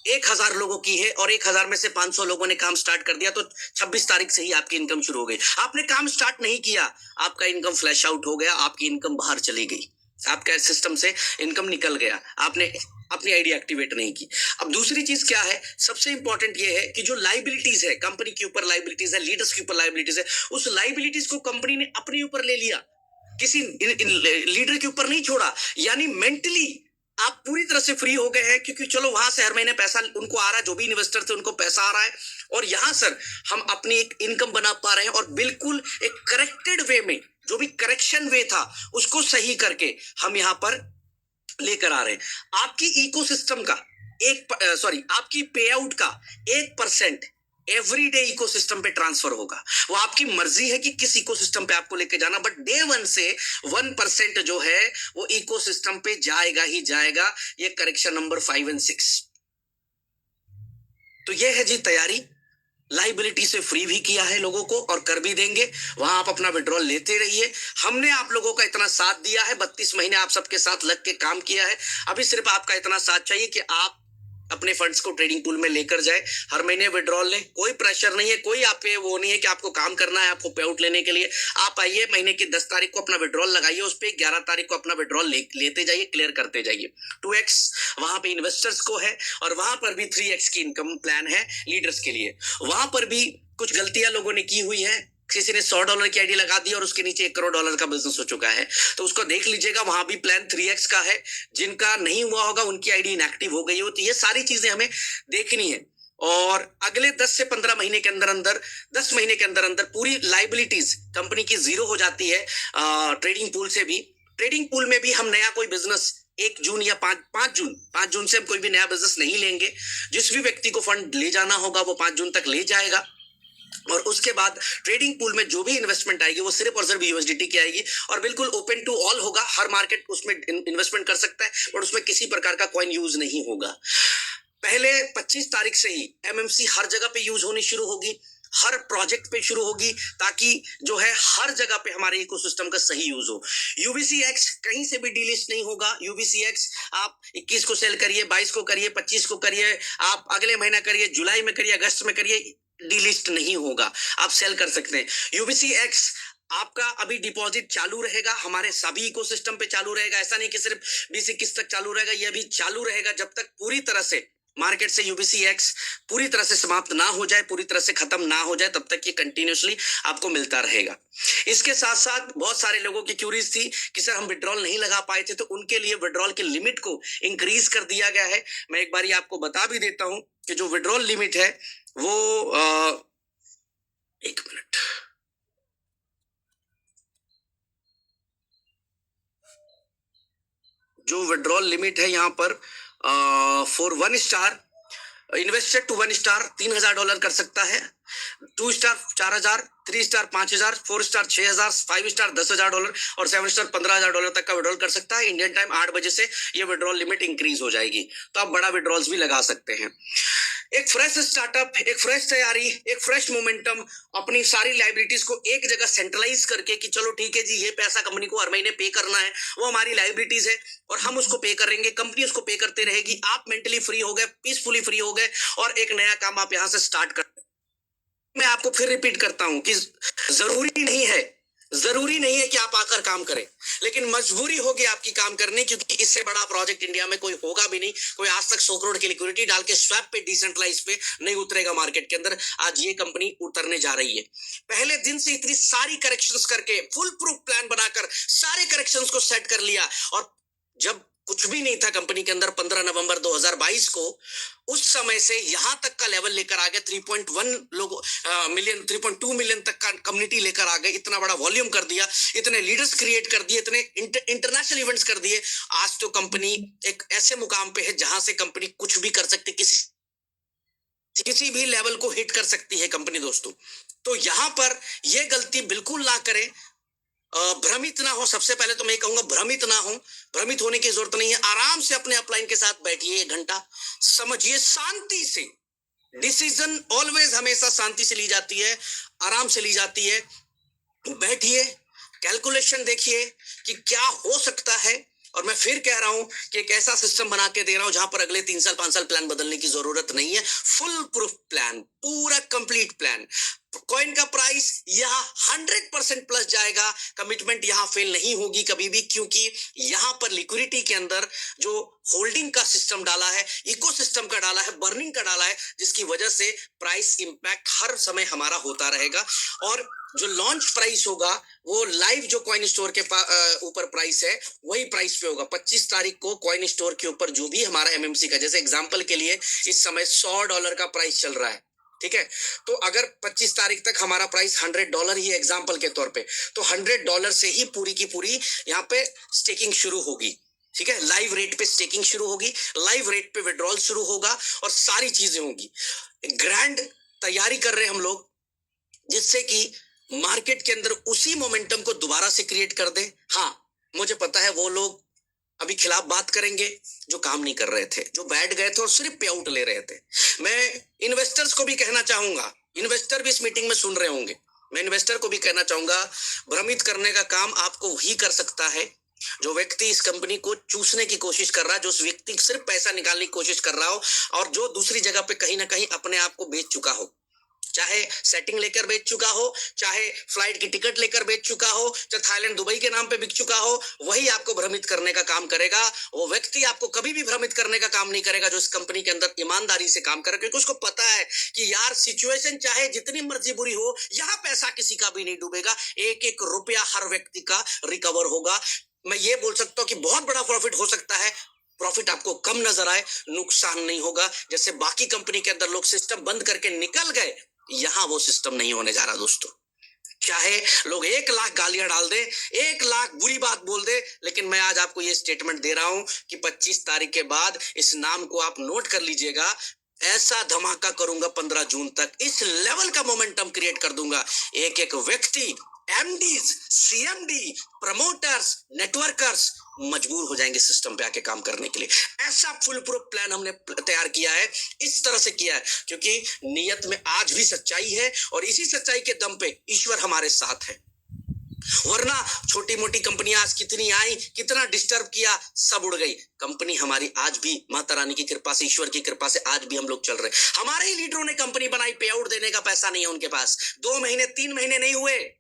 1,000 लोगों की है और 1,000 में से 500 लोगों ने काम स्टार्ट कर दिया, तो 26 तारीख से ही आपकी इनकम शुरू हो गई। आपने काम स्टार्ट नहीं किया, आपका इनकम फ्लैश आउट हो गया, आपकी इनकम बाहर चली गई, आपका सिस्टम से इनकम निकल गया, आपने अपनी आईडी एक्टिवेट नहीं की। अब दूसरी चीज क्या है, सबसे इंपॉर्टेंट ये है कि जो लाइबिलिटीज है, कंपनी के ऊपर लाइबिलिटीज है, लीडर्स के ऊपर लाइबिलिटीज है, उस लाइबिलिटीज को कंपनी ने अपने ऊपर ले लिया, किसी लीडर के ऊपर नहीं छोड़ा। यानी मेंटली आप पूरी तरह से फ्री हो गए हैं, क्योंकि चलो वहां से हर महीने पैसा उनको आ रहा है, जो भी इन्वेस्टर थे उनको पैसा आ रहा है, और यहां सर हम अपनी एक इनकम बना पा रहे हैं और बिल्कुल एक करेक्टेड वे में, जो भी करेक्शन वे था उसको सही करके हम यहां पर लेकर आ रहे हैं। आपकी इकोसिस्टम का आपकी पे आउट का 1% एवरीडे इकोसिस्टम पे ट्रांसफर होगा। वो आपकी मर्जी है कि किस इकोसिस्टम पे आपको लेके जाना, बट डे 1 से 1% जो है वो इकोसिस्टम पे जाएगा ही जाएगा। ये करेक्शन नंबर 5 और 6। तो ये है जी तैयारी। लाइबिलिटी से फ्री भी किया है लोगों को और कर भी देंगे। वहां आप अपना विड्रॉल लेते रहिए। हमने आप लोगों का इतना साथ दिया है, 32 महीने आप सबके साथ लग के काम किया है। अभी सिर्फ आपका इतना साथ चाहिए कि आप अपने फंड्स को ट्रेडिंग पूल में लेकर जाए, हर महीने विड्रॉल लें। कोई प्रेशर नहीं है, कोई आप पे वो नहीं है कि आपको काम करना है आपको पे आउट लेने के लिए। आप आइए, महीने की 10 तारीख को अपना विड्रॉल लगाइए, उस पर 11 तारीख को अपना विड्रॉल लेते जाइए, क्लियर करते जाइए। 2x वहां पे इन्वेस्टर्स को है और वहां पर भी 3x की इनकम प्लान है लीडर्स के लिए। वहां पर भी कुछ गलतियां लोगों ने की हुई है। किसी ने $100 की आईडी लगा दी और उसके नीचे $1 करोड़ का बिजनेस हो चुका है, तो उसको देख लीजिएगा। वहां भी प्लान 3x का है। जिनका नहीं हुआ होगा उनकी आईडी इनएक्टिव हो गई होती है। ये सारी चीजें हमें देखनी है और अगले 10 से 15 महीने के अंदर अंदर 10 महीने के अंदर अंदर पूरी लाइबिलिटीज कंपनी की जीरो हो जाती है। ट्रेडिंग पूल से भी, ट्रेडिंग पूल में भी हम नया कोई बिजनेस 1 जून या 5 जून से हम कोई भी नया बिजनेस नहीं लेंगे। जिस भी व्यक्ति को फंड ले जाना होगा वो 5 जून तक ले जाएगा और उसके बाद ट्रेडिंग पूल में जो भी इन्वेस्टमेंट आएगी वो सिर्फ और सिर्फ यूएसडीटी की आएगी और बिल्कुल ओपन टू ऑल होगा। हर मार्केट उसमें इन्वेस्टमेंट कर सकता है, पर उसमें किसी प्रकार का कॉइन यूज नहीं होगा। पहले 25 तारीख से ही एमएमसी हर जगह पे यूज होनी शुरू होगी, हर प्रोजेक्ट पे शुरू होगी, ताकि जो है हर जगह पे हमारे इकोसिस्टम का सही यूज हो। यूबीसीएक्स कहीं से भी डीलिस्ट नहीं होगा। यूबीसीएक्स आप 21 को सेल करिए, 22 को करिए, 25 को करिए, आप अगले महीना करिए, जुलाई में करिए, अगस्त में करिए, डीलिस्ट नहीं होगा, आप सेल कर सकते हैं। यूबीसीएक्स आपका अभी डिपॉजिट चालू रहेगा, हमारे सभी इकोसिस्टम पे चालू रहेगा। ऐसा नहीं कि सिर्फ 20-21 तक चालू रहेगा, यह भी चालू रहेगा जब तक पूरी तरह से मार्केट से यूबीसीएक्स पूरी तरह से समाप्त ना हो जाए, पूरी तरह से खत्म ना हो जाए, तब तक ये कंटिन्यूअसली आपको मिलता रहेगा। इसके साथ साथ बहुत सारे लोगों की क्यूरीज थी कि सर हम विड्रॉल नहीं लगा पाए थे, तो उनके लिए विड्रॉल की लिमिट को इंक्रीज कर दिया गया है। मैं एक बार आपको बता भी देता हूं कि जो विड्रॉल लिमिट है वो 1 मिनट, जो विड्रॉल लिमिट है यहाँ पर for 1 star invested to 1 star $3,000 कर सकता है, 2 स्टार 4,000, 3 स्टार 5,000, 4 स्टार 6,000, 5 स्टार $10,000 और 7 स्टार $15,000 तक का विड्रॉल कर सकता है। इंडियन टाइम 8 बजे से ये विड्रॉल लिमिट इंक्रीज हो जाएगी, तो आप बड़ा विड्रॉल्स भी लगा सकते हैं। एक फ्रेश स्टार्टअप, एक फ्रेश तैयारी, एक फ्रेश मोमेंटम, अपनी सारी लाइबिलिटीज को एक जगह सेंट्रलाइज करके कि चलो ठीक है जी, ये पैसा कंपनी को हर महीने पे करना है, वो हमारी लाइबिलिटीज है और हम उसको पे करेंगे, कंपनी उसको पे करते रहेगी। आप मेंटली फ्री हो गए, पीसफुली फ्री हो गए और एक नया काम आप यहां से स्टार्ट कर मैं आपको फिर रिपीट करता हूं कि जरूरी नहीं है कि आप आकर काम करें, लेकिन मजबूरी होगी आपकी काम करने, क्योंकि इससे बड़ा प्रोजेक्ट इंडिया में कोई होगा भी नहीं। कोई आज तक 100 करोड़ की लिक्विडिटी डाल के स्वैप पे, डिसेंट्रलाइज पे नहीं उतरेगा मार्केट के अंदर। आज ये कंपनी उतरने जा रही है। पहले दिन से इतनी सारी करेक्शंस करके, फुल प्रूफ प्लान बनाकर सारे करेक्शंस को सेट कर लिया, और जब कुछ भी नहीं था कंपनी के अंदर 15 नवंबर 2022 को, उस समय से यहां तक का लेवल लेकर आ गए। 3.2 मिलियन तक का कम्युनिटी लेकर आ गए। इतना बड़ा वॉल्यूम कर दिया, इतने लीडर्स क्रिएट कर दिए, इतने इंटरनेशनल इवेंट्स कर दिए। आज तो कंपनी एक ऐसे मुकाम पे है जहां से कंपनी कुछ भी कर सकती, किसी भी लेवल को हिट कर सकती है कंपनी दोस्तों। तो यहां पर यह गलती बिल्कुल ना करें, भ्रमित ना हो। सबसे पहले तो मैं कहूंगा भ्रमित ना हो, भ्रमित होने की जरूरत नहीं है। आराम से अपने अपलाइन के साथ बैठिए, 1 घंटा समझिए शांति से। डिसीजन ऑलवेज हमेशा शांति से ली जाती है, आराम से ली जाती है। बैठिए, कैलकुलेशन देखिए कि क्या हो सकता है। और मैं फिर कह रहा हूं कि एक ऐसा सिस्टम बना के दे रहा हूं जहां पर अगले 3 साल 5 साल प्लान बदलने की जरूरत नहीं है। फुल प्रूफ प्लान, पूरा कंप्लीट प्लान। कॉइन का प्राइस यहां 100% प्लस जाएगा। कमिटमेंट यहां फेल नहीं होगी कभी भी, क्योंकि यहां पर लिक्विडिटी के अंदर जो होल्डिंग का सिस्टम डाला है, इकोसिस्टम का डाला है, बर्निंग का डाला है, जिसकी वजह से प्राइस इंपैक्ट हर समय हमारा होता रहेगा। और जो लॉन्च प्राइस होगा वो लाइव जो कॉइन स्टोर के ऊपर प्राइस है वही प्राइस पे होगा। 25 तारीख को कॉइन स्टोर के ऊपर जो भी हमारा एमएमसी का, जैसे एग्जांपल के लिए इस समय $100 का प्राइस चल रहा है, ठीक है। तो अगर 25 तारीख तक हमारा प्राइस $100 ही एग्जांपल के तौर पे, तो $100 से ही पूरी की पूरी यहाँ पे स्टेकिंग शुरू होगी, ठीक है। लाइव रेट पे स्टेकिंग शुरू होगी, लाइव रेट पे विड्रॉल शुरू होगा, और सारी चीजें होंगी। ग्रैंड तैयारी कर रहे हैं हम लोग, जिससे कि मार्केट के अंदर उसी मोमेंटम को दोबारा से क्रिएट कर दे। हाँ, मुझे पता है वो लोग अभी खिलाफ बात करेंगे जो काम नहीं कर रहे थे, जो बैठ गए थे और सिर्फ पे आउट ले रहे थे। मैं इन्वेस्टर्स को भी कहना चाहूंगा, इन्वेस्टर भी इस मीटिंग में सुन रहे होंगे, मैं इन्वेस्टर को भी कहना चाहूंगा, भ्रमित करने का काम आपको ही कर सकता है जो व्यक्ति इस कंपनी को चूसने की कोशिश कर रहा है, जो उस व्यक्ति सिर्फ पैसा निकालने की कोशिश कर रहा हो, और जो दूसरी जगह पे कहीं ना कहीं अपने आप को बेच चुका हो। चाहे सेटिंग लेकर बेच चुका हो, चाहे फ्लाइट की टिकट लेकर बेच चुका हो, चाहे थाईलैंड दुबई के नाम पे बिक चुका हो, वही आपको भ्रमित करने का काम करेगा। वो व्यक्ति आपको कभी भी भ्रमित करने का काम नहीं करेगा जो इस कंपनी के अंदर ईमानदारी से काम करेगा, क्योंकि उसको पता है कि यार सिचुएशन चाहे जितनी मर्जी बुरी हो, यहाँ पैसा किसी का भी नहीं डूबेगा, एक एक रुपया हर व्यक्ति का रिकवर होगा। मैं ये बोल सकता हूँ कि बहुत बड़ा प्रॉफिट हो सकता है, प्रॉफिट आपको कम नजर आए, नुकसान नहीं होगा। जैसे बाकी कंपनी के अंदर लोग सिस्टम बंद करके निकल गए, यहां वो सिस्टम नहीं होने जा रहा दोस्तों। चाहे लोग 1 लाख गालियां डाल दे, 1 लाख बुरी बात बोल दे, लेकिन मैं आज आपको ये स्टेटमेंट दे रहा हूं कि 25 तारीख के बाद इस नाम को आप नोट कर लीजिएगा। ऐसा धमाका करूंगा 15 जून तक, इस लेवल का मोमेंटम क्रिएट कर दूंगा। एक एक व्यक्ति, एमडीज, सीएमडी, प्रमोटर्स, नेटवर्कर्स मजबूर हो जाएंगे सिस्टम पे आके काम करने के लिए। ऐसा फुल प्रूफ प्लान हमने तैयार किया है, इस तरह से किया है, क्योंकि नियत में आज भी सच्चाई है, और इसी सच्चाई के दम पे ईश्वर हमारे साथ है। वरना छोटी मोटी कंपनियां आज कितनी आई, कितना डिस्टर्ब किया, सब उड़ गई। कंपनी हमारी आज भी माता रानी की कृपा से, ईश्वर की कृपा से आज भी हम लोग चल रहे हैं। हमारे ही लीडरों ने कंपनी बनाई, पे आउट देने का पैसा नहीं है उनके पास। 2 महीने 3 महीने नहीं हुए,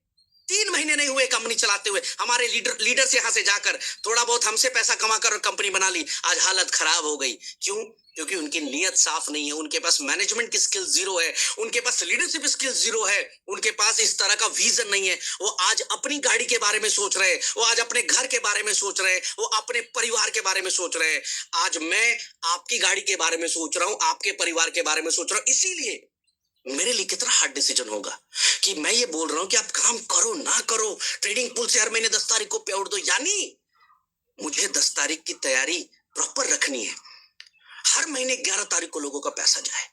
3 महीने नहीं हुए कंपनी चलाते हुए। हमारे लीडर्स यहां से जाकर थोड़ा बहुत हमसे पैसा कमाकर कंपनी बना ली, आज हालत खराब हो गई। क्यों? क्योंकि उनकी नीयत साफ नहीं है, उनके पास मैनेजमेंट की स्किल जीरो है, उनके पास लीडरशिप स्किल जीरो है, उनके पास इस तरह का विजन नहीं है। वो आज अपनी गाड़ी के बारे में सोच रहे हैं, वो आज अपने घर के बारे में सोच रहे हैं, वो अपने परिवार के बारे में सोच रहे हैं। आज मैं आपकी गाड़ी के बारे में सोच रहा हूं, आपके परिवार के बारे में सोच रहा हूं। इसीलिए मेरे लिए कितना हार्ड डिसीजन होगा कि मैं ये बोल रहा हूं कि आप काम करो ना करो, ट्रेडिंग पूल से हर महीने 10 तारीख को पे आउट दो, यानी मुझे 10 तारीख की तैयारी प्रॉपर रखनी है, हर महीने 11 तारीख को लोगों का पैसा जाए।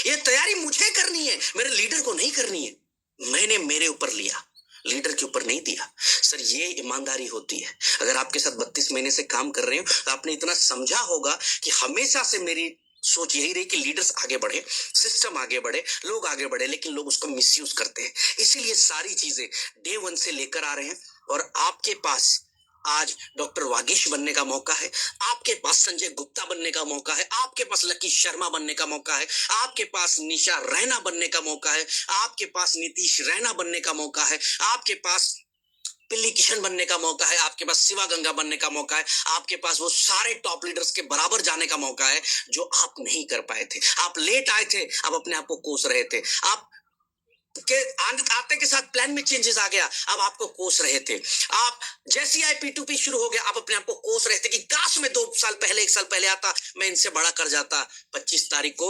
ये तैयारी मुझे करनी है, मेरे लीडर को नहीं करनी है। मैंने मेरे ऊपर लिया, लीडर के ऊपर नहीं दिया। सर, ये ईमानदारी होती है। अगर आपके साथ 32 महीने से काम कर रहे हो तो आपने इतना समझा होगा कि हमेशा से मेरी सोच यही रही कि लीडर्स आगे बढ़े, सिस्टम आगे बढ़े, लोग आगे बढ़े, लेकिन लोग उसको मिसयूज करते हैं। इसीलिए सारी चीजें डे 1 से लेकर आ रहे हैं, और आपके पास आज डॉक्टर वागीश बनने का मौका है, आपके पास संजय गुप्ता बनने का मौका है, आपके पास लकी शर्मा बनने का मौका है, आपके पास निशा रैना बनने का मौका है, आपके पास नीतीश रैना बनने का मौका है, आपके पास पिल्ली किशन बनने का मौका है, आपके पास शिवा गंगा बनने का मौका है, आपके पास वो सारे टॉप लीडर्स के बराबर जाने का मौका है जो आप नहीं कर पाए थे। आप लेट आए थे, आप अपने आप को कोस रहे थे, आप के आते के साथ प्लान में चेंजेस आ गया, अब आपको कोस रहे थे। आप जैसी आई P2P शुरू हो गया, आप अपने आप को कोस रहे थे कि काश मैं 2 साल पहले 1 साल पहले आता, मैं इनसे बड़ा कर जाता। 25 तारीख को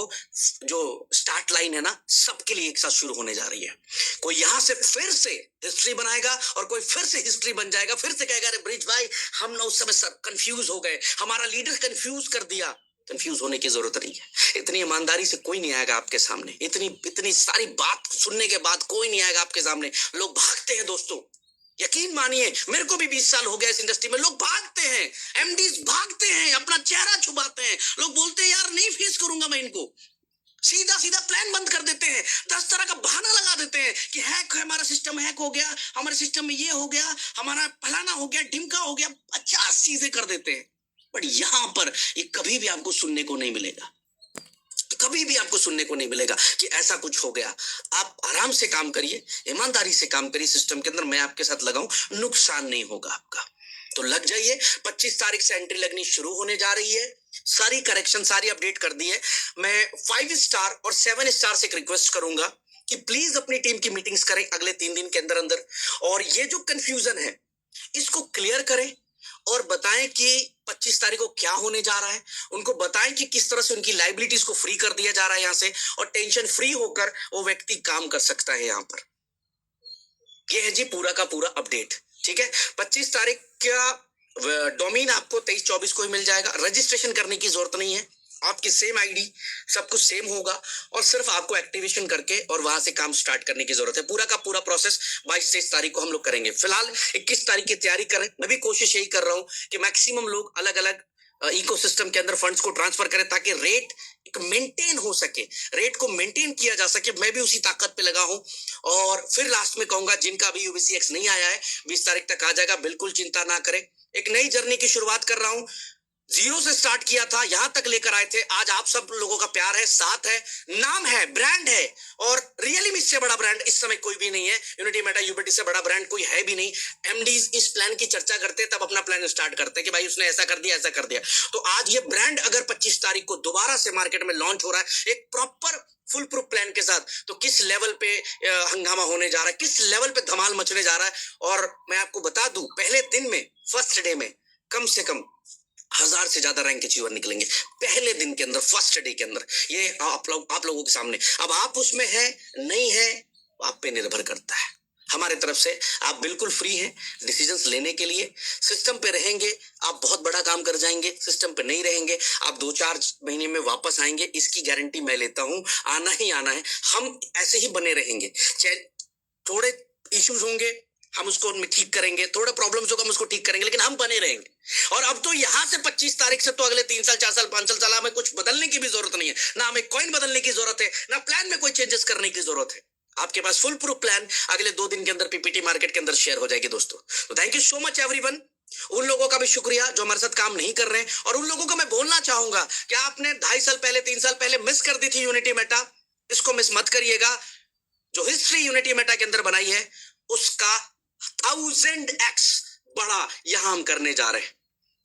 जो स्टार्ट लाइन है ना, सबके लिए एक साथ शुरू होने जा रही है। कोई यहां से फिर से हिस्ट्री बनाएगा और कोई फिर से हिस्ट्री बन जाएगा, फिर से कहेगा अरे ब्रिज भाई हम ना उस समय सब कंफ्यूज हो गए, हमारा लीडर कंफ्यूज कर दिया। कंफ्यूज होने की जरूरत नहीं है, इतनी ईमानदारी से कोई नहीं आएगा आपके सामने, इतनी सारी बात सुनने के बाद कोई नहीं आएगा आपके सामने। लोग भागते हैं दोस्तों, यकीन मानिए, मेरे को भी 20 साल हो गया इस इंडस्ट्री में। लोग भागते हैं, एमडीज भागते हैं, अपना चेहरा छुपाते हैं। लोग बोलते हैं यार नहीं फेस करूंगा मैं इनको, सीधा सीधा प्लान बंद कर देते हैं, 10 तरह का बहाना लगा देते हैं कि हैक हमारा सिस्टम हैक हो गया, हमारे सिस्टम में ये हो गया, हमारा फलाना हो गया, ढिमका हो गया, 50 चीजें कर देते हैं। बट यहां पर ये कभी भी आपको सुनने को नहीं मिलेगा, कभी भी आपको सुनने को नहीं मिलेगा कि ऐसा कुछ हो गया। आप आराम से काम करिए, ईमानदारी से काम करिए, सिस्टम के अंदर मैं आपके साथ लगाऊं, नुकसान नहीं होगा आपका। तो लग जाइए, 25 तारीख से एंट्री लगनी शुरू होने जा रही है। सारी करेक्शन, सारी अपडेट कर दी है। मैं 5 स्टार और 7 स्टार से एक रिक्वेस्ट करूंगा कि प्लीज अपनी टीम की मीटिंग्स करें अगले 3 दिन के अंदर अंदर, और ये जो कंफ्यूजन है इसको क्लियर करें और बताएं कि 25 तारीख को क्या होने जा रहा है। उनको बताएं कि किस तरह से उनकी लाइबिलिटीज को फ्री कर दिया जा रहा है यहां से, और टेंशन फ्री होकर वो व्यक्ति काम कर सकता है यहां पर। ये है जी पूरा का पूरा अपडेट, ठीक है। 25 तारीख का डोमेन आपको 23-24 को ही मिल जाएगा। रजिस्ट्रेशन करने की जरूरत नहीं है, आपकी सेम आईडी, सब कुछ सेम होगा, और सिर्फ आपको एक्टिवेशन करके और वहां से काम स्टार्ट करने की जरूरत है। पूरा का पूरा प्रोसेस 22-23 तारीख को हम लोग करेंगे। फिलहाल 21 तारीख की तैयारी करें। मैं भी कोशिश यही कर रहा हूं कि मैक्सिमम लोग अलग अलग इकोसिस्टम के अंदर फंड्स को ट्रांसफर करें ताकि रेट एक मेंटेन हो सके, रेट को मेंटेन किया जा सके। मैं भी उसी ताकत पे लगा हूं, और फिर लास्ट में कहूंगा जिनका भी UBCX नहीं आया है 20 तारीख तक आ जाएगा, बिल्कुल चिंता ना करें। एक नई जर्नी की शुरुआत कर रहा हूं, 0 से स्टार्ट किया था, यहां तक लेकर आए थे। आज आप सब लोगों का प्यार है, साथ है, नाम है, ब्रांड है, और रियली में इससे बड़ा ब्रांड इस समय कोई भी नहीं है। यूनिटी मेटा यूबिटी से बड़ा ब्रांड कोई है भी नहीं। एमडीज इस प्लान की चर्चा करते हैं, तब अपना प्लान स्टार्ट करते हैं कि भाई उसने ऐसा कर दिया, ऐसा कर दिया। तो आज ये ब्रांड अगर 25 तारीख को दोबारा से मार्केट में लॉन्च हो रहा है एक प्रॉपर फुल प्रूफ प्लान के साथ, तो किस लेवल पे हंगामा होने जा रहा है, किस लेवल पे धमाल मचने जा रहा है। और मैं आपको बता दूं, पहले दिन में, फर्स्ट डे में कम से कम 1000 से ज्यादा रैंक अचीवर निकलेंगे पहले दिन के अंदर, फर्स्ट डे के अंदर। ये आप लोगों के सामने। अब आप उसमें है नहीं है, आप पे निर्भर करता है। हमारे तरफ से आप बिल्कुल फ्री हैं डिसीजंस लेने के लिए। सिस्टम पे रहेंगे आप बहुत बड़ा काम कर जाएंगे, सिस्टम पे नहीं रहेंगे आप 2-4 महीने में वापस आएंगे, इसकी गारंटी मैं लेता हूं। आना ही आना है, हम ऐसे ही बने रहेंगे। चाहे थोड़े इश्यूज होंगे हम उसको ठीक करेंगे, थोड़ा प्रॉब्लम्स होगा हम उसको ठीक करेंगे, लेकिन हम बने रहेंगे। और अब तो यहां से 25 तारीख से तो अगले 3 साल 4 साल 5 साल हमें कुछ बदलने की भी जरूरत नहीं है, ना हमें कॉइन बदलने की जरूरत है, ना प्लान में कोई चेंजेस करने की जरूरत है। आपके पास फुल प्रूफ प्लान अगले 2 दिन के अंदर पीपीटी मार्केट के अंदर शेयर हो जाएगी दोस्तों। तो thank you so much everyone. उन लोगों का भी शुक्रिया जो हमारे साथ काम नहीं कर रहे हैं, और उन लोगों को मैं बोलना चाहूंगा कि आपने 2.5 साल पहले 3 साल पहले मिस कर दी थी यूनिटी मेटा, इसको मिस मत करिएगा। जो हिस्ट्री यूनिटी मेटा के अंदर बनाई है उसका 1000x बड़ा यहां हम करने जा रहे हैं,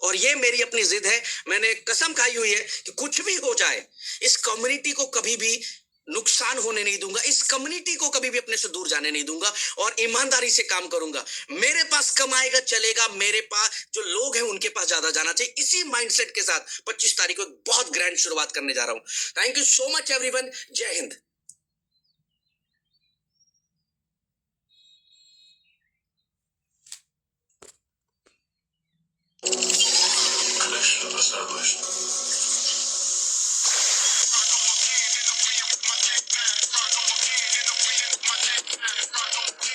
और ये मेरी अपनी जिद है। मैंने कसम खाई हुई है कि कुछ भी हो जाए इस कम्युनिटी को कभी भी नुकसान होने नहीं दूंगा, इस कम्युनिटी को कभी भी अपने से दूर जाने नहीं दूंगा, और ईमानदारी से काम करूंगा। मेरे पास कम आएगा चलेगा, मेरे पास जो लोग हैं उनके पास ज्यादा जाना चाहिए। इसी माइंडसेट के साथ 25 तारीख को बहुत ग्रैंड शुरुआत करने जा रहा हूं। Thank you so much everyone. जय हिंद।